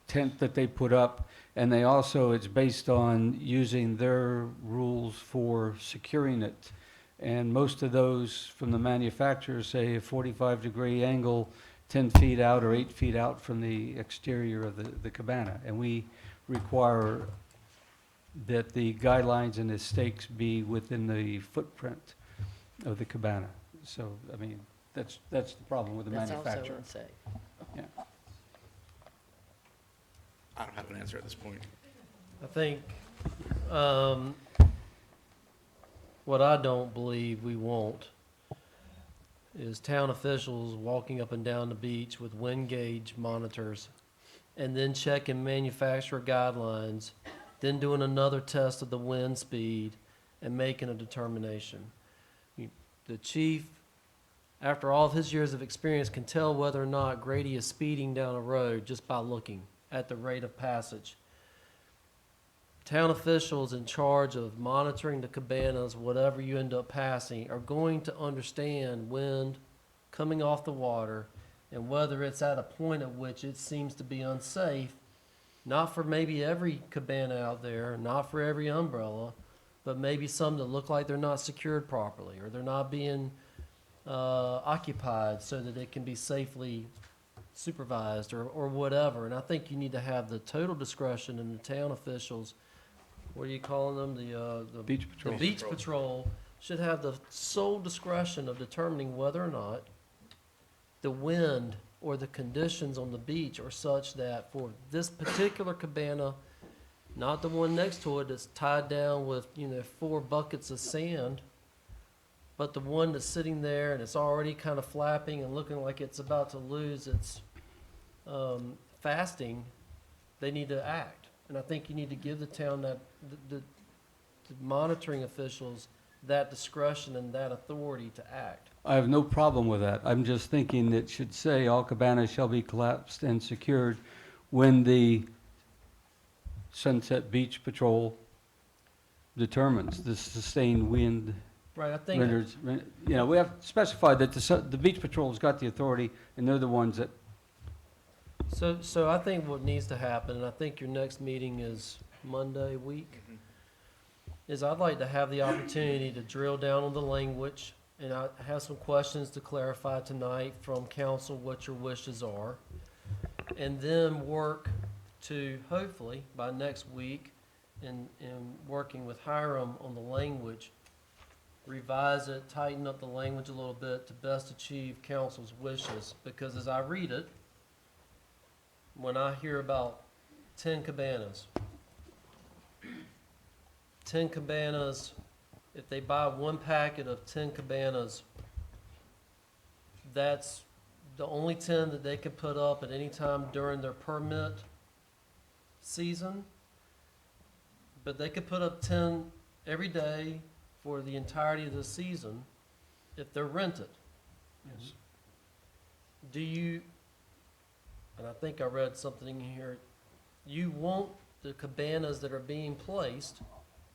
tent that they put up, and they also, it's based on using their rules for securing it. And most of those from the manufacturers say a 45-degree angle, 10 feet out or 8 feet out from the exterior of the cabana. And we require that the guidelines and the stakes be within the footprint of the cabana. So, I mean, that's the problem with the That's manufacturer. also unsafe. Yeah. I don't have an answer at this point. I think, what I don't believe we want is town officials walking up and down the beach with wind gauge monitors and then checking manufacturer guidelines, then doing another test of the wind speed and making a determination. The chief, after all of his years of experience, can tell whether or not Grady is speeding down a road just by looking at the rate of passage. Town officials in charge of monitoring the cabanas, whatever you end up passing, are going to understand wind coming off the water and whether it's at a point at which it seems to be unsafe, not for maybe every cabana out there, not for every umbrella, but maybe some that look like they're not secured properly or they're not being occupied so that it can be safely supervised or whatever. And I think you need to have the total discretion in the town officials. What are you calling them? The Beach patrol. The beach patrol should have the sole discretion of determining whether or not the wind or the conditions on the beach are such that for this particular cabana, not the one next to it that's tied down with, 4 buckets of sand, but the one that's sitting there and it's already kind of flapping and looking like it's about to lose its fasting, they need to act. And I think you need to give the town the monitoring officials that discretion and that authority to act. I have no problem with that. I'm just thinking it should say all cabanas shall be collapsed and secured when the Sunset Beach Patrol determines the sustained wind. Right, I think, Renders, we have specified that the beach patrol's got the authority, and they're the ones that, so I think what needs to happen, and I think your next meeting is Monday week, is I'd like to have the opportunity to drill down on the language, and I have some questions to clarify tonight from council what your wishes are, and then work to, hopefully, by next week, in working with Hiram on the language, revise it, tighten up the language a little bit to best achieve council's wishes, because as I read it, when I hear about 10 cabanas, if they buy one packet of 10 cabanas, that's the only 10 that they can put up at any time during their permit season. But they could put up 10 every day for the entirety of the season if they're rented. Yes. Do you, and I think I read something here, you want the cabanas that are being placed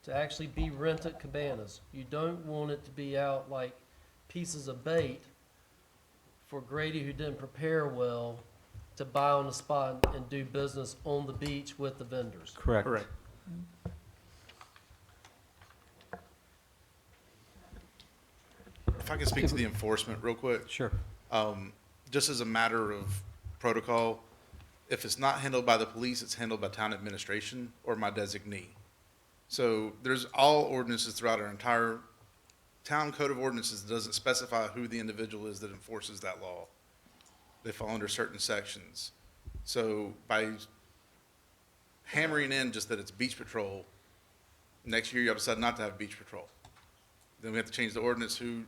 to actually be rented cabanas. You don't want it to be out like pieces of bait for Grady, who didn't prepare well, to buy on the spot and do business on the beach with the vendors. correct. Correct. If I can speak to the enforcement real quick. Sure. Just as a matter of protocol, if it's not handled by the police, it's handled by town administration or my designee. So there's all ordinances throughout our entire town code of ordinances that doesn't specify who the individual is that enforces that law. They fall under certain sections. So by hammering in just that it's beach patrol, next year you'll decide not to have beach patrol. Then we have to change the ordinance, who's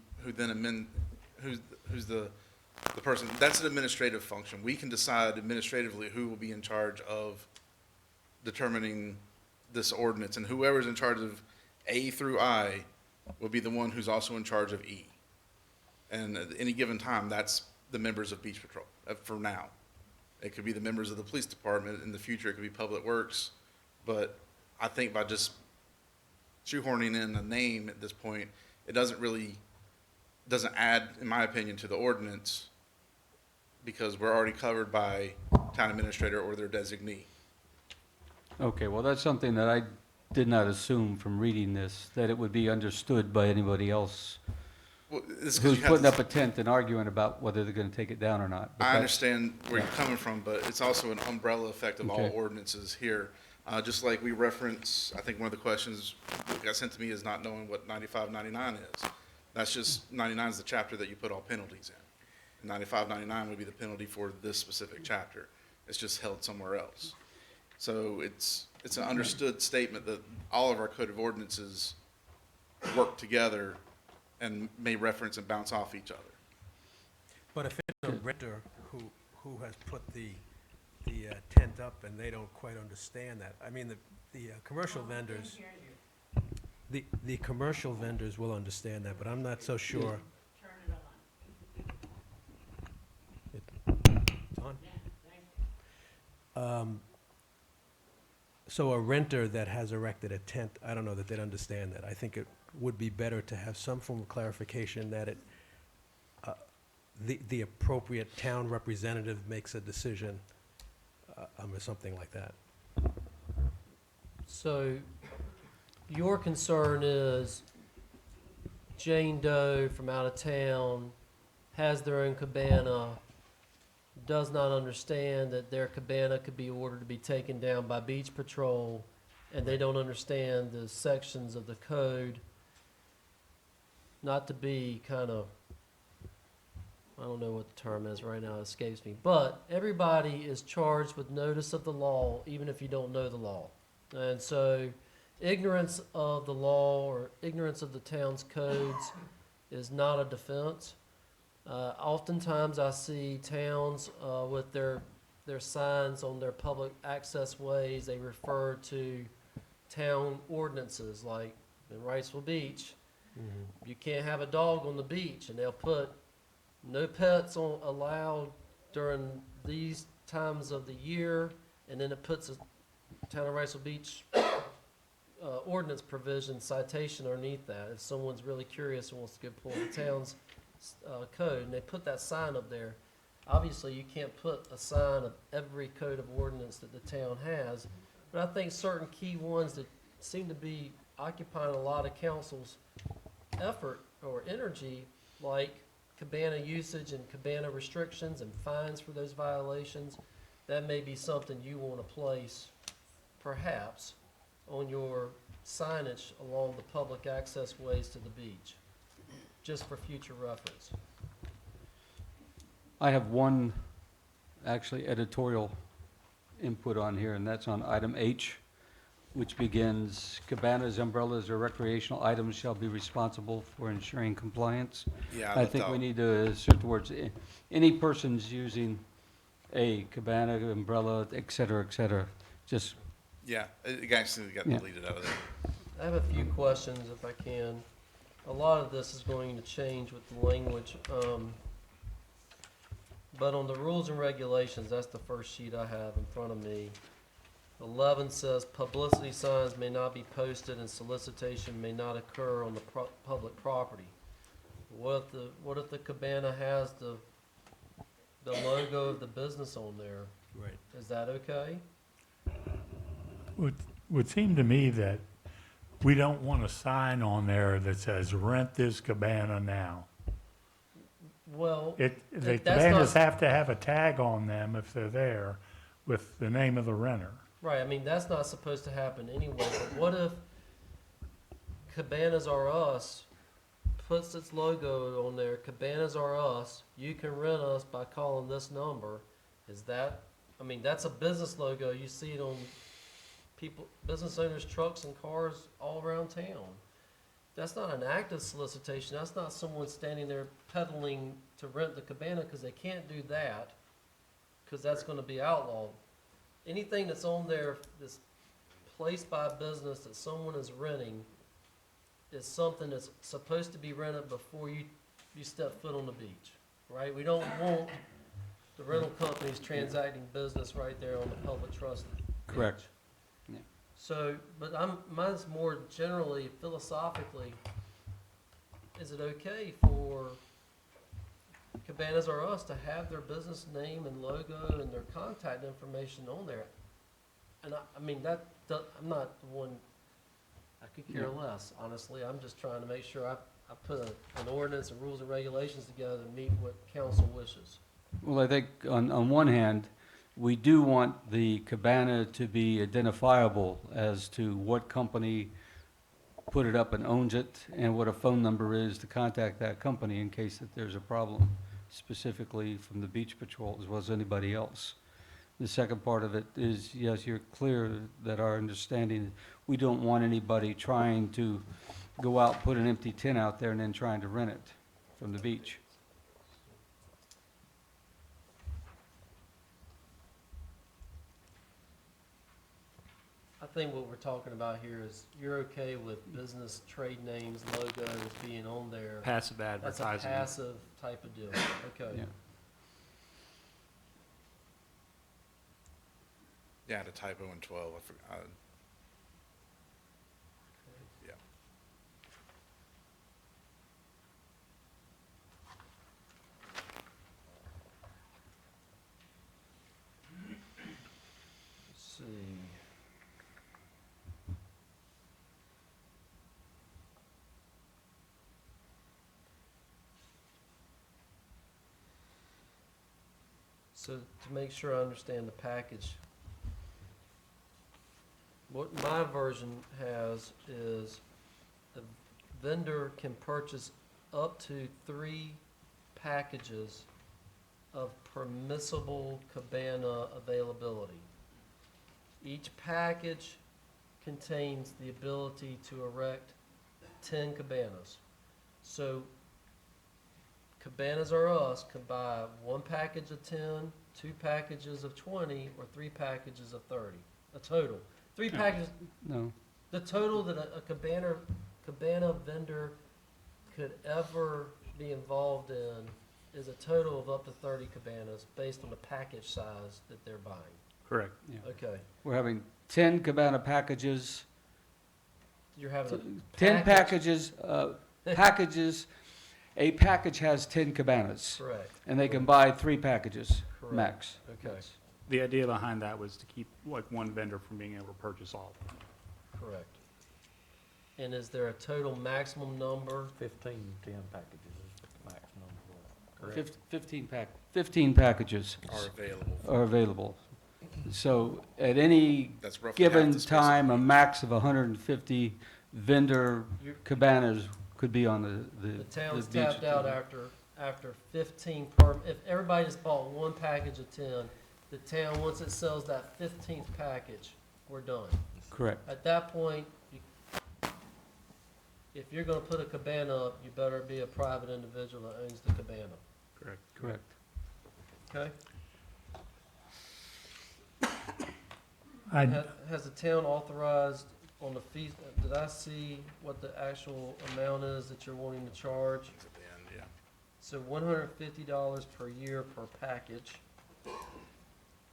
the person. That's an administrative function. We can decide administratively who will be in charge of determining this ordinance, and whoever's in charge of A through I will be the one who's also in charge of E. And at any given time, that's the members of Beach Patrol for now. It could be the members of the police department. In the future, it could be Public Works. But I think by just shoehorning in a name at this point, it doesn't add, in my opinion, to the ordinance, because we're already covered by town administrator or their designee. Okay, well, that's something that I did not assume from reading this, that it would be understood by anybody else Well, it's 'cause who's you have putting to- up a tent and arguing about whether they're gonna take it down or not. But I that's- understand where you're coming from, but it's also an umbrella effect of all Okay. ordinances here. Just like we reference, I think one of the questions that got sent to me is not knowing what 9599 is. That's just, 99 is the chapter that you put all penalties in. 9599 would be the penalty for this specific chapter. It's just held somewhere else. So it's an understood statement that all of our code of ordinances work together and may reference and bounce off each other. But if it's a renter who has put the tent up and they don't quite understand that, I mean, the commercial vendors, the commercial vendors will understand that, but I'm not so sure. It's on? So a renter that has erected a tent, I don't know that they'd understand that. I think it would be better to have some form of clarification that it, the appropriate town representative makes a decision, or something like that. So your concern is Jane Doe from out of town has their own cabana, does not understand that their cabana could be ordered to be taken down by beach patrol, and they don't understand the sections of the code. Not to be kind of, I don't know what the term is right now, it escapes me, but everybody is charged with notice of the law, even if you don't know the law. And so ignorance of the law or ignorance of the town's codes is not a defense. Oftentimes I see towns with their signs on their public access ways, they refer to town ordinances, like in Wrightsville Beach, you can't have a dog on the beach, and they'll put no pets allowed during these times of the year, and then it puts a Town of Wrightsville Beach ordinance provision citation underneath that. If someone's really curious and wants to go pull the town's code, and they put that sign up there, obviously you can't put a sign of every code of ordinance that the town has, but I think certain key ones that seem to be occupying a lot of council's effort or energy, like cabana usage and cabana restrictions and fines for those violations, that may be something you want to place perhaps on your signage along the public access ways to the beach, just for future reference. I have one, actually, editorial input on here, and that's on item H, which begins, cabanas, umbrellas, or recreational items shall be responsible for ensuring compliance. Yeah, I think we need to insert the words, any persons using a cabana, umbrella, et cetera, just, Yeah, it actually got Yeah. deleted out of there. I have a few questions if I can. A lot of this is going to change with the language. But on the rules and regulations, that's the first sheet I have in front of me. 11 says publicity signs may not be posted and solicitation may not occur on the public property. What if the cabana has the logo of the business on there? Right. Is that okay? Would seem to me that we don't want a sign on there that says rent this cabana now. Well, The that's cabanas not- have to have a tag on them if they're there with the name of the renter. Right, I mean, that's not supposed to happen anyway, but what if Cabanas R Us puts its logo on there, Cabanas R Us, you can rent us by calling this number? Is that, I mean, that's a business logo, you see it on business owners' trucks and cars all around town. That's not an active solicitation, that's not someone standing there peddling to rent the cabana, because they can't do that, because that's gonna be outlawed. Anything that's on there that's placed by a business that someone is renting is something that's supposed to be rented before you step foot on the beach, right? We don't want The rental company's transacting business right there on the public trust. Correct. page. Yeah. So, but mine's more generally philosophically, is it okay for Cabanas R Us to have their business name and logo and their contact information on there? And I mean, I'm not the one, I could care less, honestly. I'm just trying to make sure I put an ordinance and rules and regulations together to meet what council wishes. Well, I think on one hand, we do want the cabana to be identifiable as to what company put it up and owns it, and what a phone number is to contact that company in case that there's a problem, specifically from the beach patrol as well as anybody else. The second part of it is, yes, you're clear that our understanding, we don't want anybody trying to go out, put an empty tent out there and then trying to rent it from the beach. I think what we're talking about here is you're okay with business trade names, logos being on there. Passive That's a advertising. passive type of deal, okay. Yeah. Yeah, I had a typo in 12, I forgot. Yeah. Let's see. So to make sure I understand the package, what my version has is the vendor can purchase up to 3 packages of permissible cabana availability. Each package contains the ability to erect 10 cabanas. So Cabanas R Us can buy 1 package of 10, 2 packages of 20, or 3 packages of 30, a total. 3 packages, No, the total that a cabana vendor could ever be involved in is a total of up to 30 cabanas based on the package size that they're buying. Correct. yeah. Okay. We're having 10 cabana packages, You're having a 10 package. packages, a package has 10 cabanas, Correct. and they can buy 3 packages, Correct. max. Okay, The idea behind that was to keep like one vendor from being able to purchase all of them. correct. And is there a total maximum number? 15, 10 packages is the maximum, correct? 15 packages Are available. are available. So at any That's roughly half given the space time, of a the max of 150 vendor You're- cabanas could be on The the town's beach. tapped out after 15 if everybody just bought 1 package of 10, the town, once it sells that 15th package, we're done. Correct, At that point, if you're gonna put a cabana up, you better be a private individual that owns the cabana, Correct. correct. okay? I, Has the town authorized on the fees, did I see what the actual amount is that you're wanting to charge? At the end, yeah. So $150 per year per package,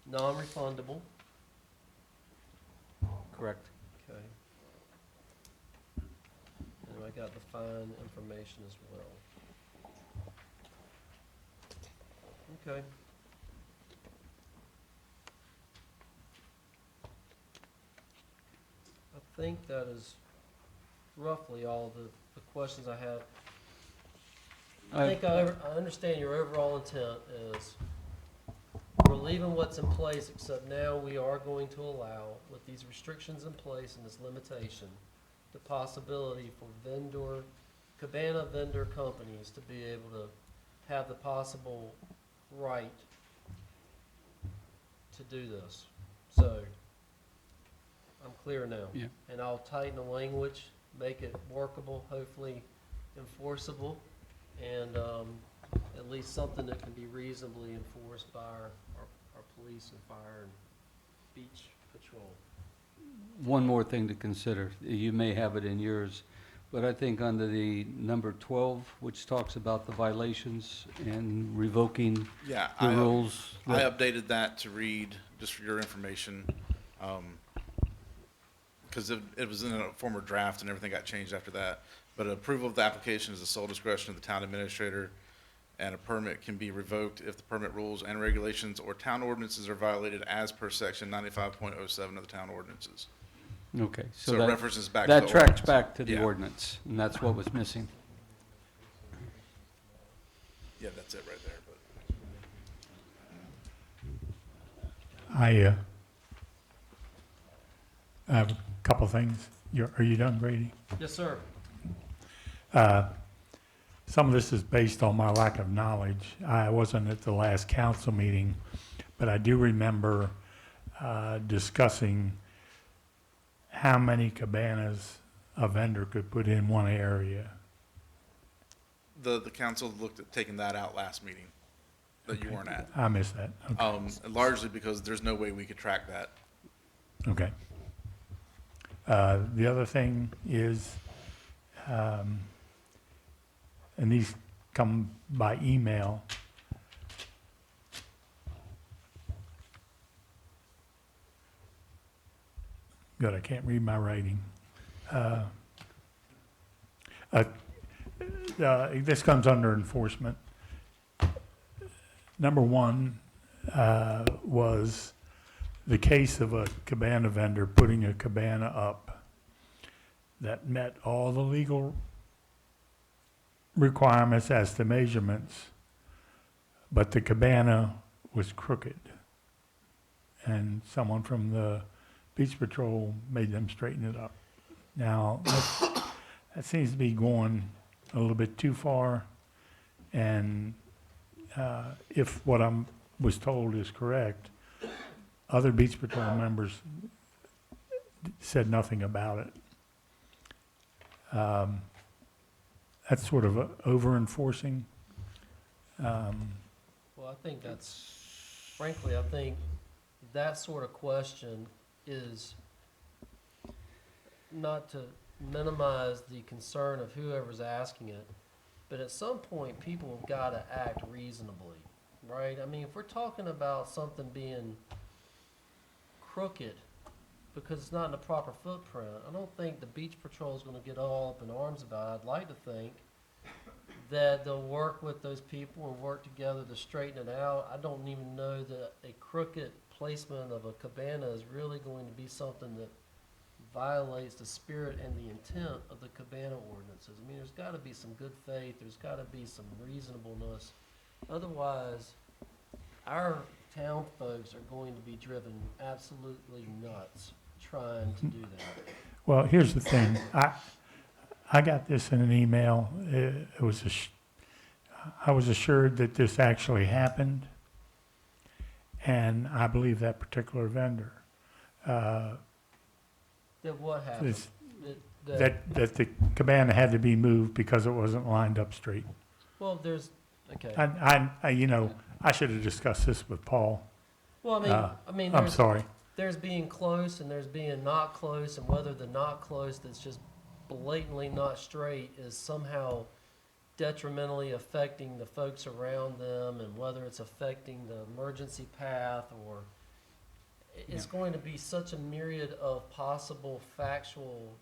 non-refundable, Correct. okay? And I got the fine information as well. Okay. I think that is roughly all the questions I have. I think I understand your overall intent is we're leaving what's in place, except now we are going to allow, with these restrictions in place and this limitation, the possibility for cabana vendor companies to be able to have the possible right to do this. So, I'm clear now. Yeah. And I'll tighten the language, make it workable, hopefully enforceable, and at least something that can be reasonably enforced by our police and fire and beach patrol. One more thing to consider, you may have it in yours, but I think under the number 12, which talks about the violations and revoking Yeah, the rules. I that- updated that to read, just for your information, because it was in a former draft and everything got changed after that. But approval of the application is the sole discretion of the town administrator, and a permit can be revoked if the permit rules and regulations or town ordinances are violated as per section 95.07 of the town ordinances. Okay. So it that- references back to That the tracks ordinance. back to the Yeah. ordinance, and that's what was missing. Yeah, that's it right there, but. I have a couple things. Are you done, Grady? Yes, sir. Some of this is based on my lack of knowledge. I wasn't at the last council meeting, but I do remember discussing how many cabanas a vendor could put in one area. The council looked at taking that out last meeting that you weren't at. I missed that. Okay. Largely because there's no way we could track that. Okay. The other thing is, and these come by email. Good, I can't read my writing. This comes under enforcement. Number one was the case of a cabana vendor putting a cabana up that met all the legal requirements as to measurements, but the cabana was crooked. And someone from the Beach Patrol made them straighten it up. Now, that seems to be going a little bit too far, and if what I was told is correct, other Beach Patrol members said nothing about it. That's sort of over-enforcing. Well, I think frankly, I think that sort of question is not to minimize the concern of whoever's asking it, but at some point, people have got to act reasonably, right? I mean, if we're talking about something being crooked because it's not in the proper footprint, I don't think the Beach Patrol is going to get all up in arms about it. I'd like to think that they'll work with those people and work together to straighten it out. I don't even know that a crooked placement of a cabana is really going to be something that violates the spirit and the intent of the cabana ordinances. I mean, there's got to be some good faith, there's got to be some reasonableness. Otherwise, our town folks are going to be driven absolutely nuts trying to do that. Well, here's the thing. I got this in an email. It was I was assured that this actually happened, and I believe that particular vendor. That what happened? is- That the cabana had to be moved because it wasn't lined up straight. Well, there's, okay. I should have discussed this with Paul. Well, I mean, I'm there's, sorry. there's being close and there's being not close, and whether the not close that's just blatantly not straight is somehow detrimentally affecting the folks around them, and whether it's affecting the emergency path, or it's going to be such a myriad of possible factual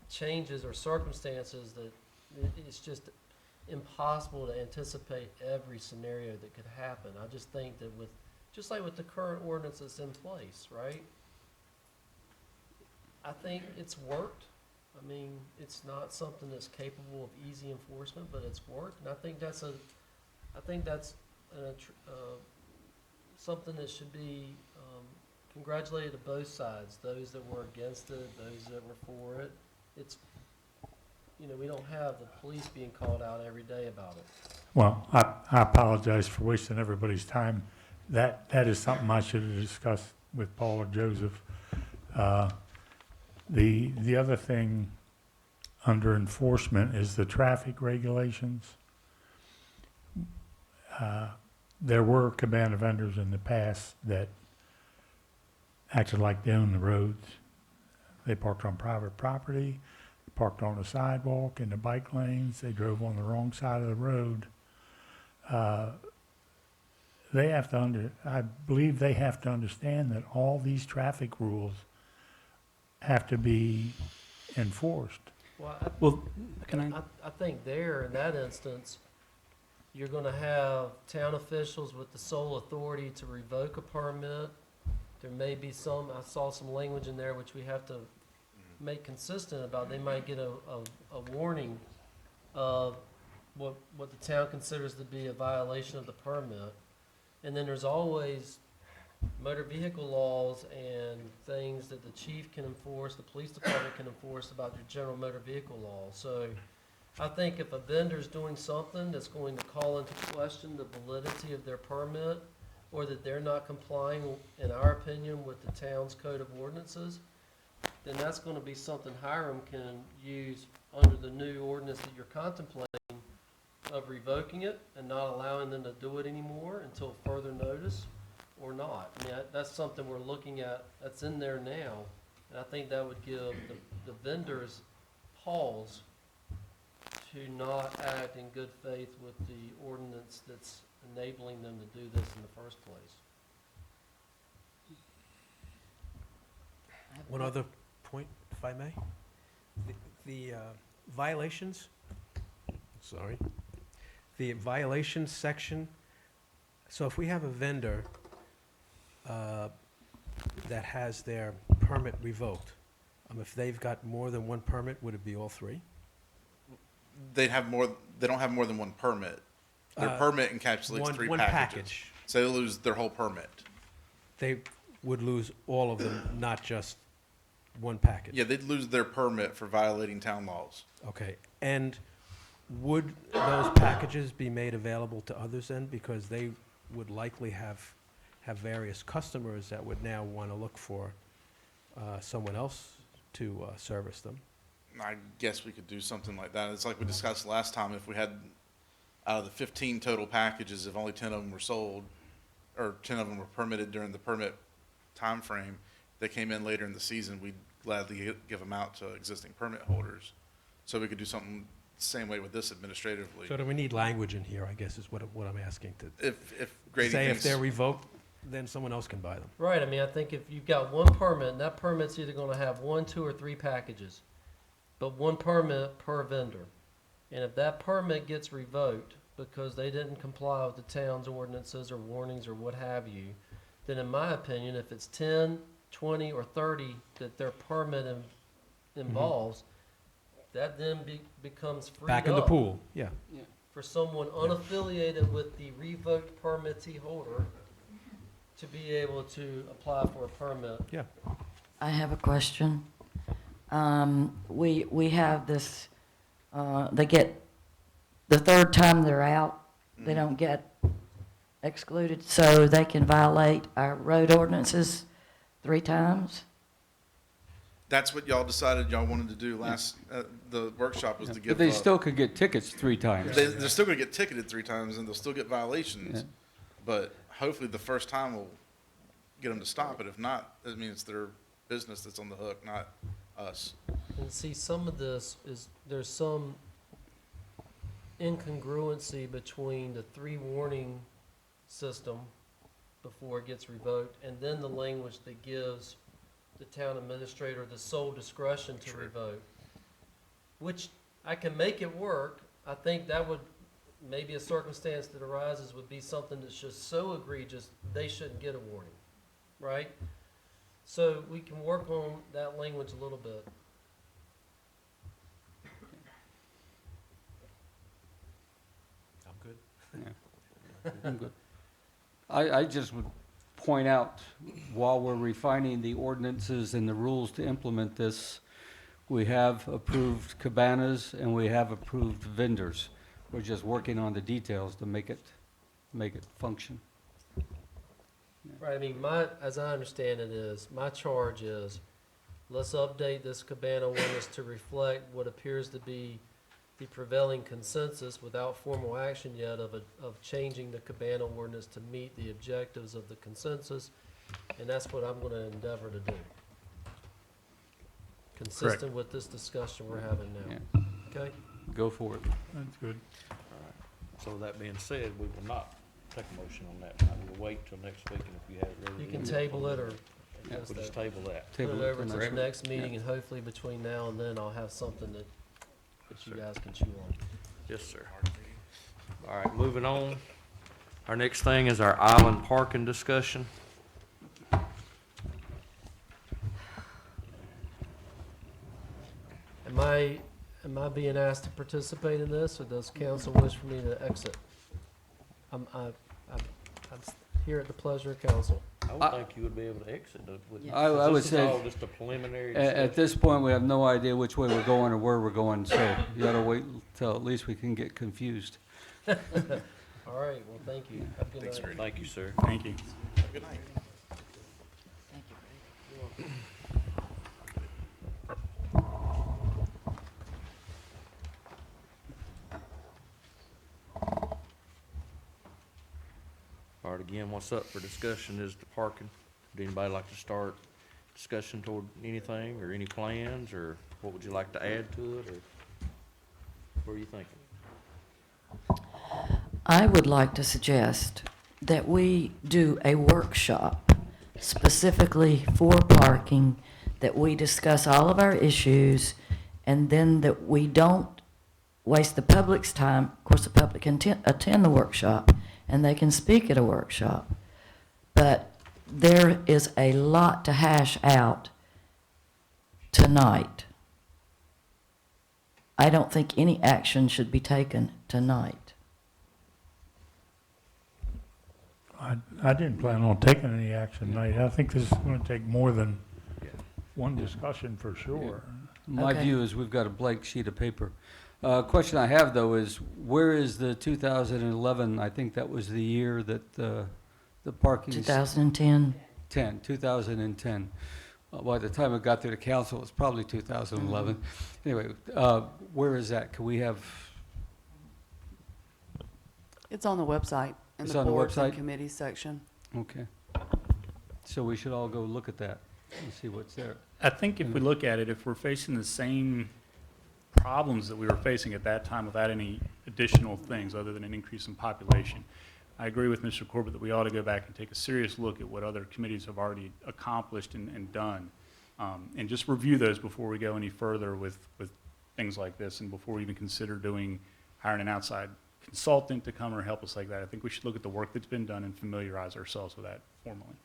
changes or circumstances that it's just impossible to anticipate every scenario that could happen. I just think that just like with the current ordinance that's in place, right? I think it's worked. I mean, it's not something that's capable of easy enforcement, but it's worked, and I think that's something that should be congratulated to both sides, those that were against it, those that were for it. It's, we don't have the police being called out every day about it. Well, I apologize for wasting everybody's time. That is something I should have discussed with Paul or Joseph. The other thing under enforcement is the traffic regulations. There were cabana vendors in the past that acted like they owned the roads. They parked on private property, parked on the sidewalk, in the bike lanes, they drove on the wrong side of the road. They have to I believe they have to understand that all these traffic rules have to be enforced. Well, Can I? I think there, in that instance, you're gonna have town officials with the sole authority to revoke a permit. There may be some, I saw some language in there which we have to make consistent about. They might get a warning of what the town considers to be a violation of the permit. And then there's always motor vehicle laws and things that the chief can enforce, the police department can enforce about your general motor vehicle laws. So I think if a vendor's doing something that's going to call into question the validity of their permit, or that they're not complying, in our opinion, with the town's code of ordinances, then that's gonna be something Hiram can use under the new ordinance that you're contemplating of revoking it and not allowing them to do it anymore until further notice, or not. I mean, that's something we're looking at, that's in there now, and I think that would give the vendors pause to not act in good faith with the ordinance that's enabling them to do this in the first place. One other point, if I may. The violations, sorry, the violations section, so if we have a vendor that has their permit revoked, if they've got more than one permit, would it be all three? They don't have more than one permit. Their permit encapsulates three one packages. package. So they lose their whole permit. They would lose all of them, not just one package? Yeah, they'd lose their permit for violating town laws. Okay, and would those packages be made available to others then? Because they would likely have various customers that would now want to look for someone else to service them. I guess we could do something like that. It's like we discussed last time, if we had, out of the 15 total packages, if only 10 of them were sold, or 10 of them were permitted during the permit time frame, they came in later in the season, we'd gladly give them out to existing permit holders. So we could do something the same way with this administratively. So do we need language in here, I guess, is what I'm asking to If Grady say if thinks, they're revoked, then someone else can buy them. Right, I mean, I think if you've got one permit, and that permit's either gonna have 1, 2, or 3 packages, but one permit per vendor. And if that permit gets revoked because they didn't comply with the town's ordinances or warnings or what have you, then in my opinion, if it's 10, 20, or 30 that their permit involves, that then becomes freed Back in the up pool, yeah. for someone unaffiliated with the revoked permittee holder to be able to apply for a permit. Yeah. I have a question. We have this, they get, the third time they're out, they don't get excluded, so they can violate our road ordinances 3 times? that's what y'all decided y'all wanted to do last, the workshop was to give. But they still could get tickets 3 times. They're still gonna get ticketed 3 times and they'll still get violations. Yeah. But hopefully the first time will get them to stop it. If not, I mean, it's their business that's on the hook, not us. And see, some of this is, there's some incongruency between the 3 warning system before it gets revoked, and then the language that gives the town administrator the sole discretion to revoke. Which I can make it work. I think that would, maybe a circumstance that arises would be something that's just so egregious, they shouldn't get a warning, right? So we can work on that language a little bit. I'm good. Yeah. I'm good. I just would point out, while we're refining the ordinances and the rules to implement this, we have approved cabanas and we have approved vendors. We're just working on the details to make it function. Right, I mean, as I understand it is, my charge is, let's update this cabana ordinance to reflect what appears to be the prevailing consensus without formal action yet of changing the cabana ordinance to meet the objectives of the consensus, and that's what I'm gonna endeavor to do. consistent with this discussion we're having now. Yeah. Okay? Go for it. That's good. So that being said, we will not take a motion on that tonight. We'll wait till next week, and if you have it ready. You can table it or We'll just table that. put it Table it over till to the next week. next meeting, and hopefully between now and then, I'll have something that you guys can chew on. Yes, sir. All right, moving on. Our next thing is our island parking discussion. Am I being asked to participate in this, or does council wish for me to exit? I'm here at the pleasure of council. I would think you would be able to exit. I would say, This is all just a preliminary At discussion. this point, we have no idea which way we're going or where we're going, so you gotta wait till at least we can get confused. All right, well, thank you. Have a good Thanks, night. Grady. Thank you, sir. Thank you. Have a good night. Thank you, Greg. All right, again, what's up for discussion is the parking. Would anybody like to start discussion toward anything, or any plans, or what would you like to add to it, or what are you thinking? I would like to suggest that we do a workshop specifically for parking, that we discuss all of our issues, and then that we don't waste the public's time. Of course, the public can attend the workshop, and they can speak at a workshop. But there is a lot to hash out tonight. I don't think any action should be taken tonight. I didn't plan on taking any action tonight. I think this is going to take more than one discussion for sure. My Okay. view is we've got a blank sheet of paper. Question I have, though, is where is the 2011, I think that was the year that the parking... 2010. 2010. By the time it got to the council, it's probably 2011. Anyway, where is that? Can we have, It's on the website, in It's the on the boards and website? committees section. okay. So we should all go look at that and see what's there. I think if we look at it, if we're facing the same problems that we were facing at that time without any additional things other than an increase in population, I agree with Mr. Corbett that we ought to go back and take a serious look at what other committees have already accomplished and done, and just review those before we go any further with things like this, and before we even consider hiring an outside consultant to come or help us like that. I think we should look at the work that's been done and familiarize ourselves with that formally.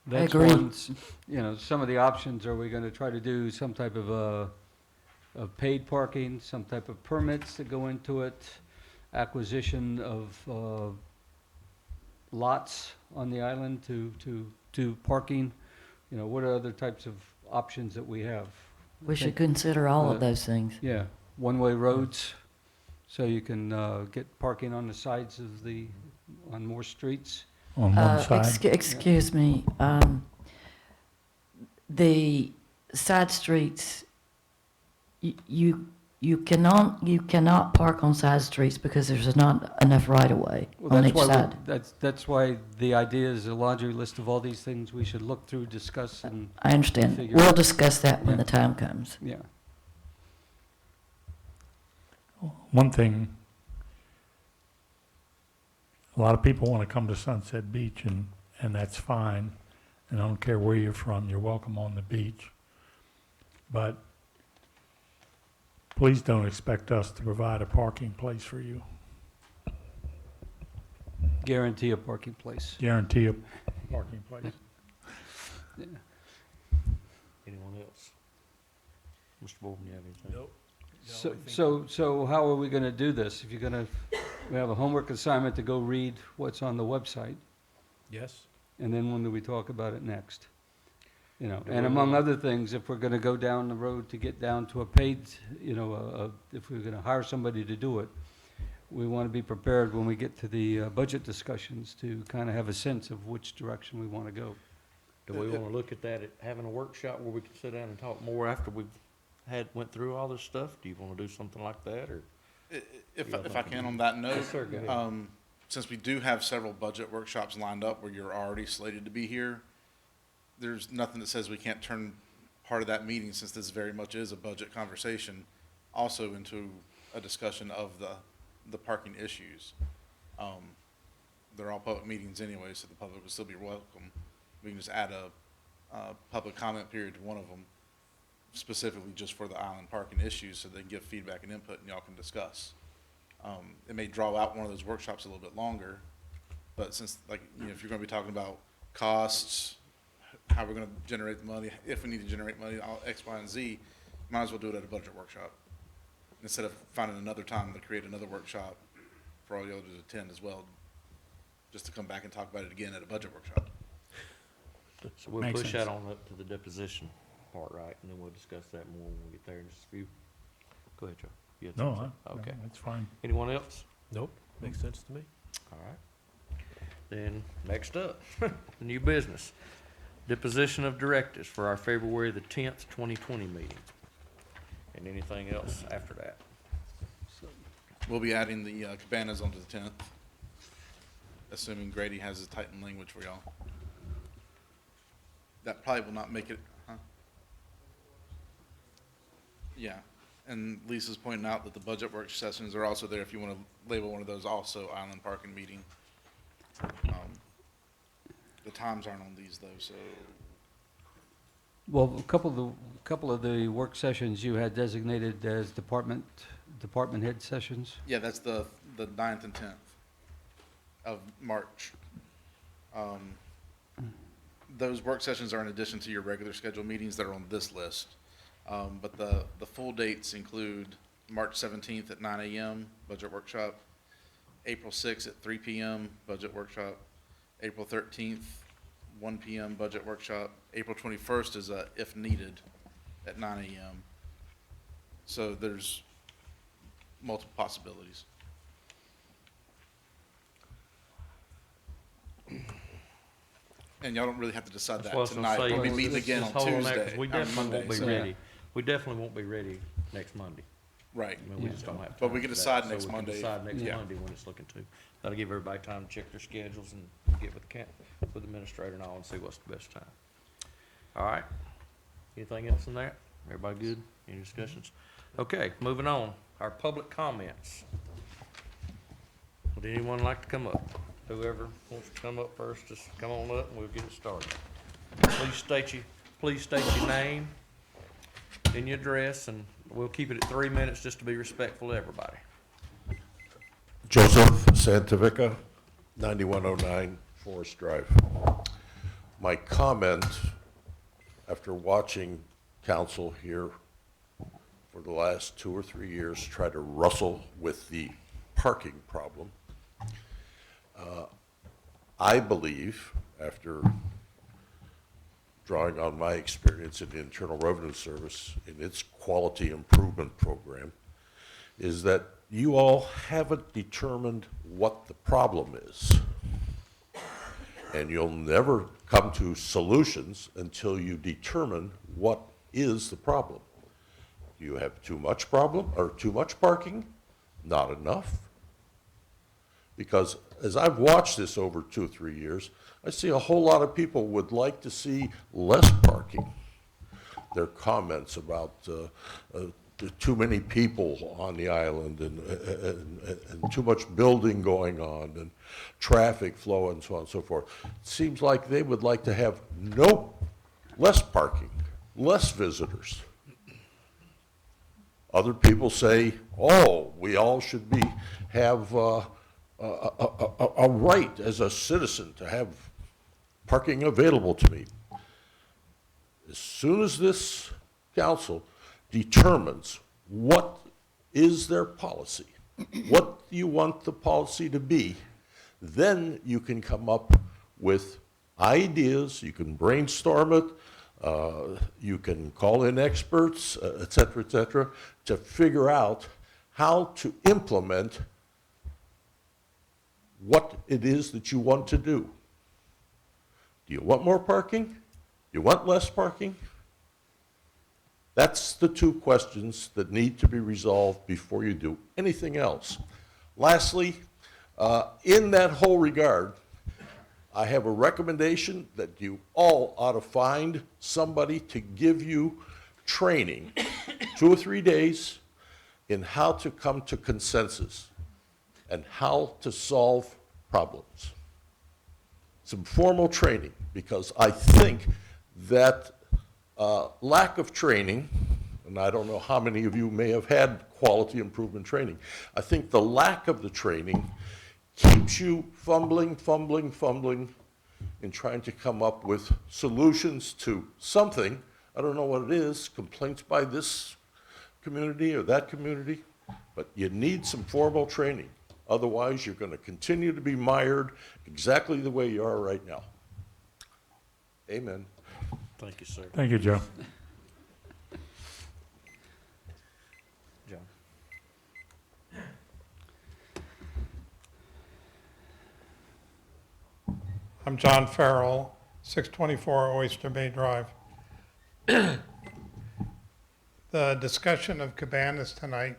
That's agree. one, some of the options, are we gonna try to do some type of paid parking, some type of permits that go into it, acquisition of lots on the island to parking? What are other types of options that we have? We should consider all of Uh, those things. Yeah, one-way roads, so you can get parking on the sides of on more streets. On one side. Excuse me, the side streets, you cannot park on side streets because there's not enough right-of-way Well, on that's each why side. that's why the idea is a laundry list of all these things we should look through, discuss, and I understand. figure We'll out. discuss that when Yeah. the time comes. yeah. One thing, a lot of people want to come to Sunset Beach, and that's fine. And I don't care where you're from, you're welcome on the beach. But please don't expect us to provide a parking place for you. Guarantee a parking place. Guarantee a parking place. Anyone else? Mr. Bolton, you have anything? Nope. So how are we gonna do this? If you're gonna, we have a homework assignment to go read what's on the website, Yes? and then when do we talk about it next? Do And we among wanna- other things, if we're gonna go down the road to get down to a paid, if we're gonna hire somebody to do it, we wanna be prepared when we get to the budget discussions to kind of have a sense of which direction we wanna go. Do we want to look at that, at having a workshop where we can sit down and talk more after we've went through all this stuff? Do you want to do something like that, or? If I can, on that note, Yes, sir, go ahead. since we do have several budget workshops lined up where you're already slated to be here, there's nothing that says we can't turn part of that meeting, since this very much is a budget conversation, also into a discussion of the parking issues. They're all public meetings anyway, so the public will still be welcome. We can just add a public comment period to one of them, specifically just for the island parking issues, so they can give feedback and input and y'all can discuss. It may draw out one of those workshops a little bit longer, but since, like, you know, if you're gonna be talking about costs, how we're gonna generate the money, if we need to generate money, all X, Y, and Z, might as well do it at a budget workshop, instead of finding another time to create another workshop for all y'all to attend as well, just to come back and talk about it again at a budget workshop. So we'll Makes push sense. that on up to the deposition part, right? And then we'll discuss that more when we get there in just a few. Go ahead, Joe. You had No, something? no, Okay. that's fine. Anyone else? Nope, makes sense to me. All right. Then, next up, new business. Deposition of directors for our February the 10th, 2020 meeting. And anything else after that? We'll be adding the cabanas onto the 10th, assuming Grady has his Titan language for y'all. That probably will not make it, huh? Yeah, and Lisa's pointing out that the budget work sessions are also there if you want to label one of those also island parking meeting. The times aren't on these though, so Well, a couple of the work sessions you had designated as department head sessions. yeah, that's the 9th and 10th of March. Those work sessions are in addition to your regular scheduled meetings that are on this list. But the full dates include March 17th at 9 a.m., budget workshop, April 6th at 3 p.m., budget workshop, April 13th, 1 p.m., budget workshop, April 21st is a if needed at 9 a.m. So there's multiple possibilities. And y'all don't really have to decide That's that what I was gonna tonight. say. We'll be Let's meeting just again on hold that, 'cause Tuesday, we or definitely won't Monday. be so- ready. We definitely won't be ready next Monday. Right. I mean, we just don't have time. But we can for that, decide so next we can Monday. decide next Yeah. Monday when it's looking to. That'll give everybody time to check their schedules and get with with the administrator and all and see what's the best time. All right. Anything else in there? Everybody good? Any discussions? Okay, moving on. Our public comments. Would anyone like to come up? Whoever wants to come up first, just come on up and we'll get it started. Please state your name and your address, and we'll keep it at 3 minutes just to be respectful to everybody. Joseph Santavica, 9109 Forest Drive. My comment, after watching council here for the last 2 or 3 years try to wrestle with the parking problem, I believe, after drawing on my experience in the Internal Revenue Service in its quality improvement program, is that you all haven't determined what the problem is. And you'll never come to solutions until you determine what is the problem. Do you have too much problem or too much parking? Not enough? Because as I've watched this over 2 or 3 years, I see a whole lot of people would like to see less parking. Their comments about too many people on the island and too much building going on and traffic flow and so on and so forth. It seems like they would like to have less parking, less visitors. Other people say, oh, we all should have a right as a citizen to have parking available to me. As soon as this council determines what is their policy, what you want the policy to be, then you can come up with ideas, you can brainstorm it, you can call in experts, et cetera, to figure out how to implement what it is that you want to do. Do you want more parking? Do you want less parking? That's the 2 questions that need to be resolved before you do anything else. Lastly, in that whole regard, I have a recommendation that you all ought to find somebody to give you training, 2 or 3 days, in how to come to consensus and how to solve problems. Some formal training, because I think that lack of training, and I don't know how many of you may have had quality improvement training, I think the lack of the training keeps you fumbling in trying to come up with solutions to something. I don't know what it is, complaints by this community or that community, but you need some formal training. Otherwise, you're going to continue to be mired exactly the way you are right now. Amen. Thank you, sir. Thank you, Joe. John. I'm John Farrell, 624 Oyster Bay Drive. The discussion of cabanas tonight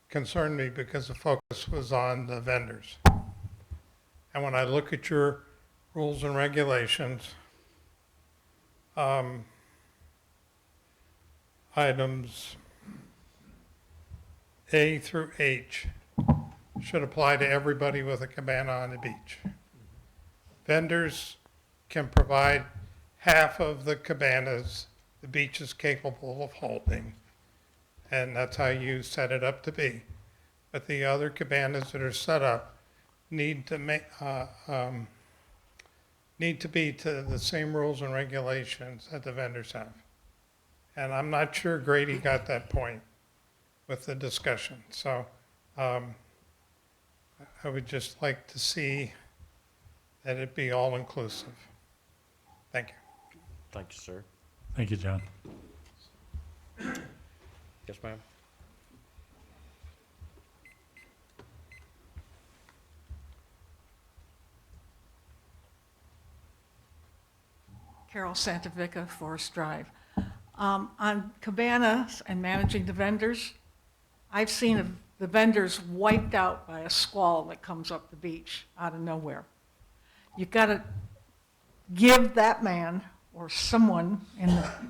concerned me because the focus was on the vendors. And when I look at your rules and regulations, items A through H should apply to everybody with a cabana on the beach. Vendors can provide half of the cabanas the beach is capable of holding, and that's how you set it up to be. But the other cabanas that are set up need to be to the same rules and regulations that the vendors have. And I'm not sure Grady got that point with the discussion. So I would just like to see that it be all-inclusive. Thank you. Thank you, sir. Thank you, John. Yes, ma'am. Carol Santavica, Forest Drive. On cabanas and managing the vendors, I've seen the vendors wiped out by a squall that comes up the beach out of nowhere. You've got to give that man or someone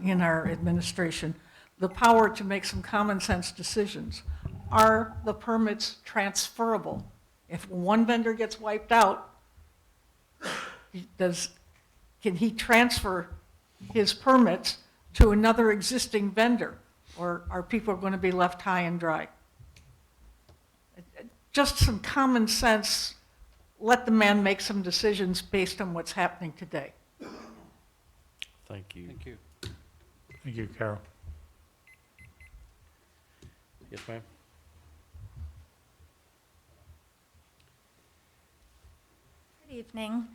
in our administration the power to make some common sense decisions. Are the permits transferable? If one vendor gets wiped out, can he transfer his permits to another existing vendor? Or are people going to be left high and dry? Just some common sense, let the man make some decisions based on what's happening today. Thank you. Thank you. Thank you, Carol. Yes, ma'am. Good evening.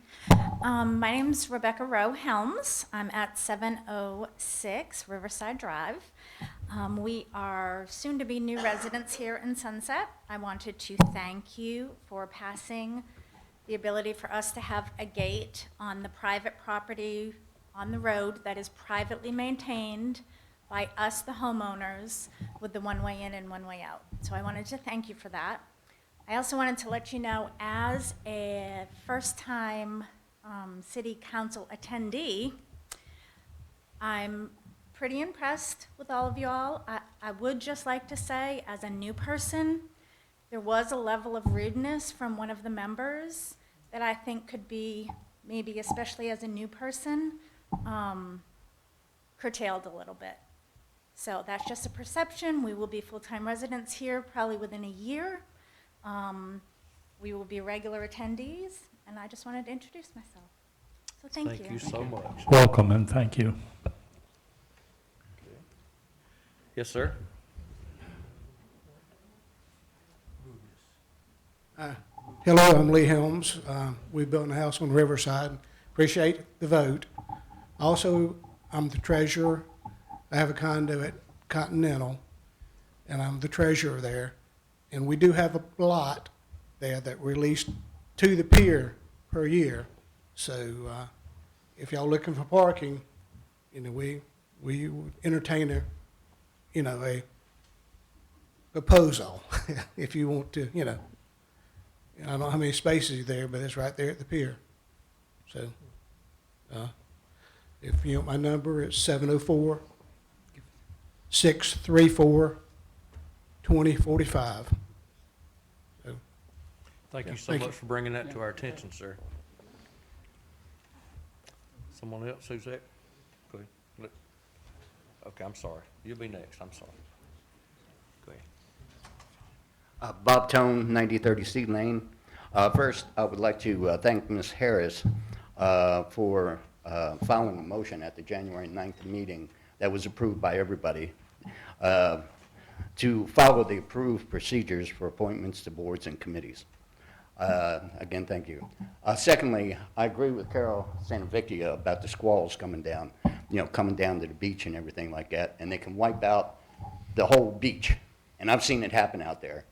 My name's Rebecca Rowe Helms. I'm at 706 Riverside Drive. We are soon-to-be new residents here in Sunset. I wanted to thank you for passing the ability for us to have a gate on the private property on the road that is privately maintained by us, the homeowners, with the one way in and one way out. So I wanted to thank you for that. I also wanted to let you know, as a first-time city council attendee, I'm pretty impressed with all of y'all. I would just like to say, as a new person, there was a level of rudeness from one of the members that I think could be, maybe especially as a new person, curtailed a little bit. So that's just a perception. We will be full-time residents here probably within a year. We will be regular attendees, and I just wanted to introduce myself. So thank you. Thank you so much. Welcome and thank you. Yes, sir. Hello, I'm Lee Helms. We built a house on Riverside. Appreciate the vote. Also, I'm the treasurer. I have a condo at Continental, and I'm the treasurer there. And we do have a lot there that released to the pier per year. So if y'all looking for parking, we would entertain a proposal if you want to, I don't know how many spaces there, but it's right there at the pier. So, if you want my number, it's 704-634-2045. So, Thank Yeah, you so thank much you. for bringing that to our attention, sir. Someone else, who's that? Go ahead. Look. Okay, I'm sorry. You'll be next, I'm sorry. Go ahead. Bob Tone, 9030 Sea Lane. First, I would like to thank Ms. Harris for filing a motion at the January 9th meeting that was approved by everybody to follow the approved procedures for appointments to boards and committees. Again, thank you. Secondly, I agree with Carol Sanavicchia about the squalls coming down, coming down to the beach and everything like that, and they can wipe out the whole beach. And I've seen it happen out there.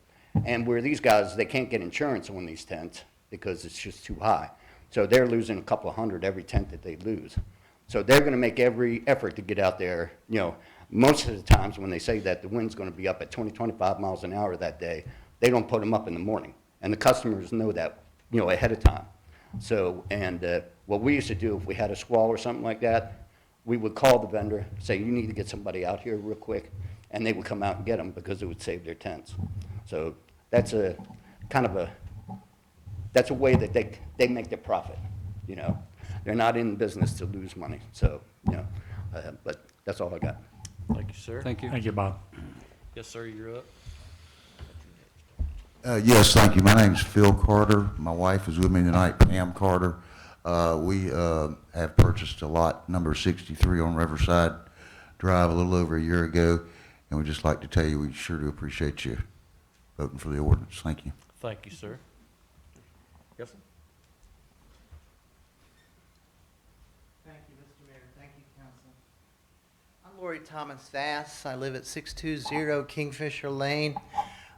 And where these guys, they can't get insurance on these tents because it's just too high. So they're losing a couple of hundred every tent that they lose. So they're going to make every effort to get out there. Most of the times when they say that the wind's going to be up at 20, 25 miles an hour that day, they don't put them up in the morning. And the customers know that, ahead of time. So, and what we used to do if we had a squall or something like that, we would call the vendor, say, you need to get somebody out here real quick, and they would come out and get them because it would save their tents. So that's a kind of that's a way that they make their profit, They're not in business to lose money, so, but that's all I got. Thank you, sir. Thank you. Thank you, Bob. Yes, sir, you're up. Yes, thank you. My name's Phil Carter. My wife is with me tonight, Pam Carter. We have purchased a lot, number 63 on Riverside Drive, a little over a year ago, and we'd just like to tell you we sure do appreciate you voting for the ordinance. Thank you. Thank you, sir. Yes, sir. Thank you, Mr. Mayor. Thank you, Council. I'm Lori Thomas Vass. I live at 620 Kingfisher Lane.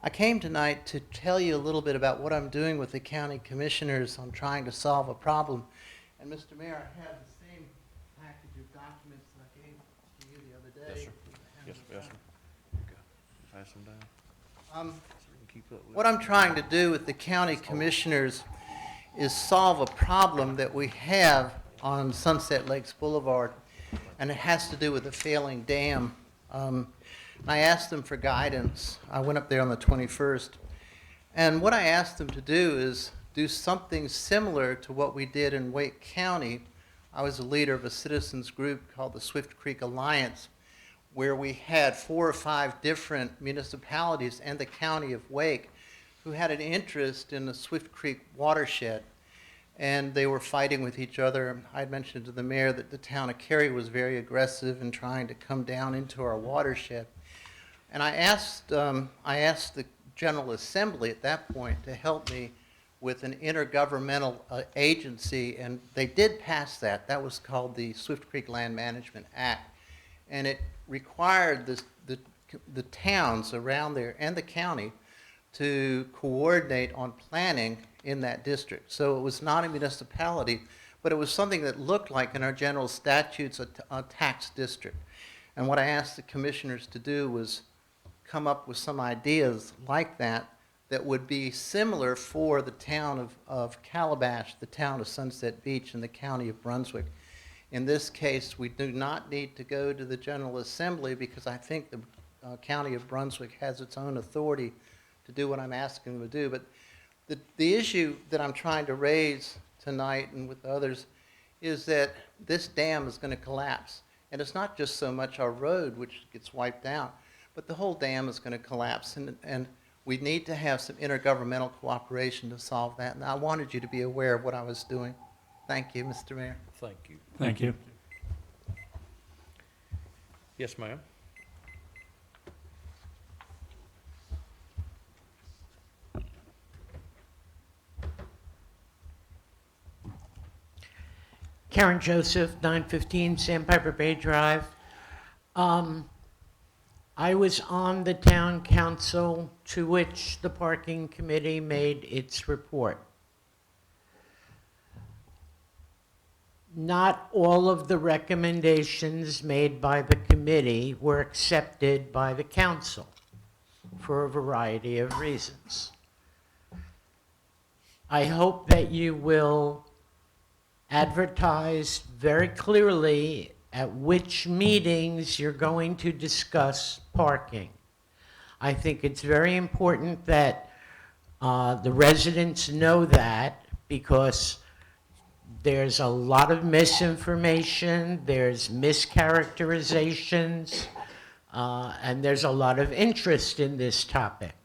I came tonight to tell you a little bit about what I'm doing with the county commissioners on trying to solve a problem. And Mr. Mayor, I have the same package of documents that I gave to you the other day. Yes, sir. Yes, sir. Pass them down. What I'm trying to do with the county commissioners is solve a problem that we have on Sunset Lakes Boulevard, and it has to do with a failing dam. I asked them for guidance. I went up there on the 21st, and what I asked them to do is do something similar to what we did in Wake County. I was a leader of a citizens group called the Swift Creek Alliance, where we had 4 or 5 different municipalities and the county of Wake who had an interest in the Swift Creek watershed. And they were fighting with each other. I mentioned to the mayor that the town of Cary was very aggressive in trying to come down into our watershed. And I asked the General Assembly at that point to help me with an intergovernmental agency, and they did pass that. That was called the Swift Creek Land Management Act. And it required the towns around there and the county to coordinate on planning in that district. So it was not a municipality, but it was something that looked like in our general statutes a tax district. And what I asked the commissioners to do was come up with some ideas like that that would be similar for the town of Calabash, the town of Sunset Beach, and the county of Brunswick. In this case, we do not need to go to the General Assembly because I think the county of Brunswick has its own authority to do what I'm asking them to do. But the issue that I'm trying to raise tonight and with others is that this dam is going to collapse. And it's not just so much our road, which gets wiped out, but the whole dam is going to collapse. And we need to have some intergovernmental cooperation to solve that. And I wanted you to be aware of what I was doing. Thank you, Mr. Mayor. Thank you. Thank you. Yes, ma'am. Karen Joseph, 915 Sandpiper Bay Drive. I was on the town council to which the parking committee made its report. Not all of the recommendations made by the committee were accepted by the council for a variety of reasons. I hope that you will advertise very clearly at which meetings you're going to discuss parking. I think it's very important that the residents know that, because there's a lot of misinformation, there's mischaracterizations, and there's a lot of interest in this topic.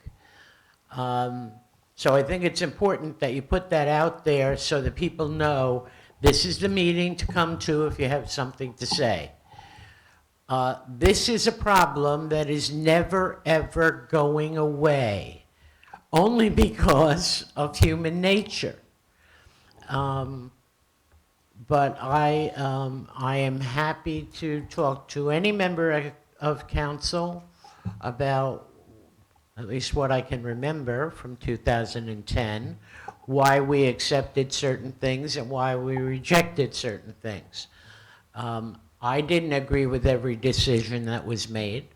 So I think it's important that you put that out there so that people know this is the meeting to come to if you have something to say. This is a problem that is never, ever going away, only because of human nature. But I am happy to talk to any member of council about at least what I can remember from 2010, why we accepted certain things and why we rejected certain things. I didn't agree with every decision that was made,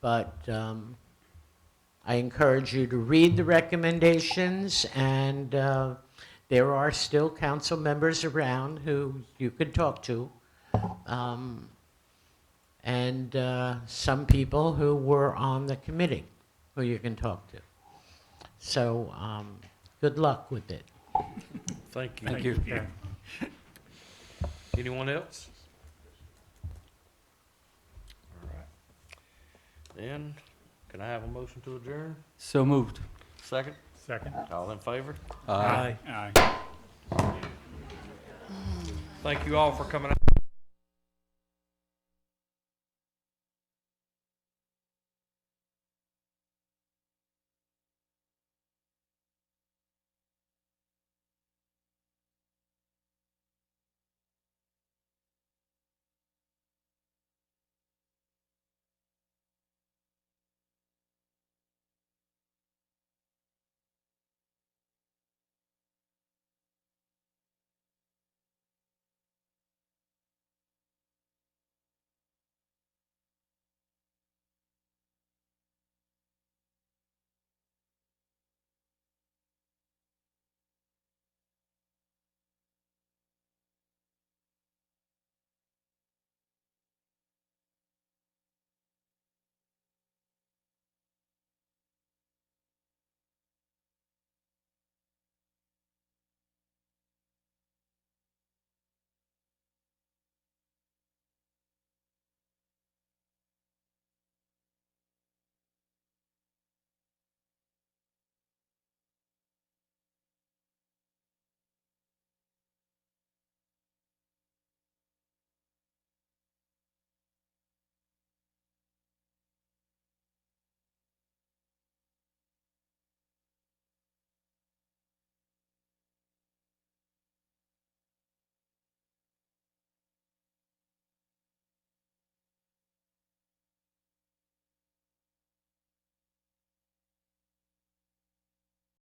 but I encourage you to read the recommendations, and there are still council members around who you could talk to, and some people who were on the committee who you can talk to. So good luck with it. Thank you. Thank you. Anyone else? All right. Then, can I have a motion to adjourn? So moved. Second? Second. All in favor? Aye. Aye. Thank you all for coming out.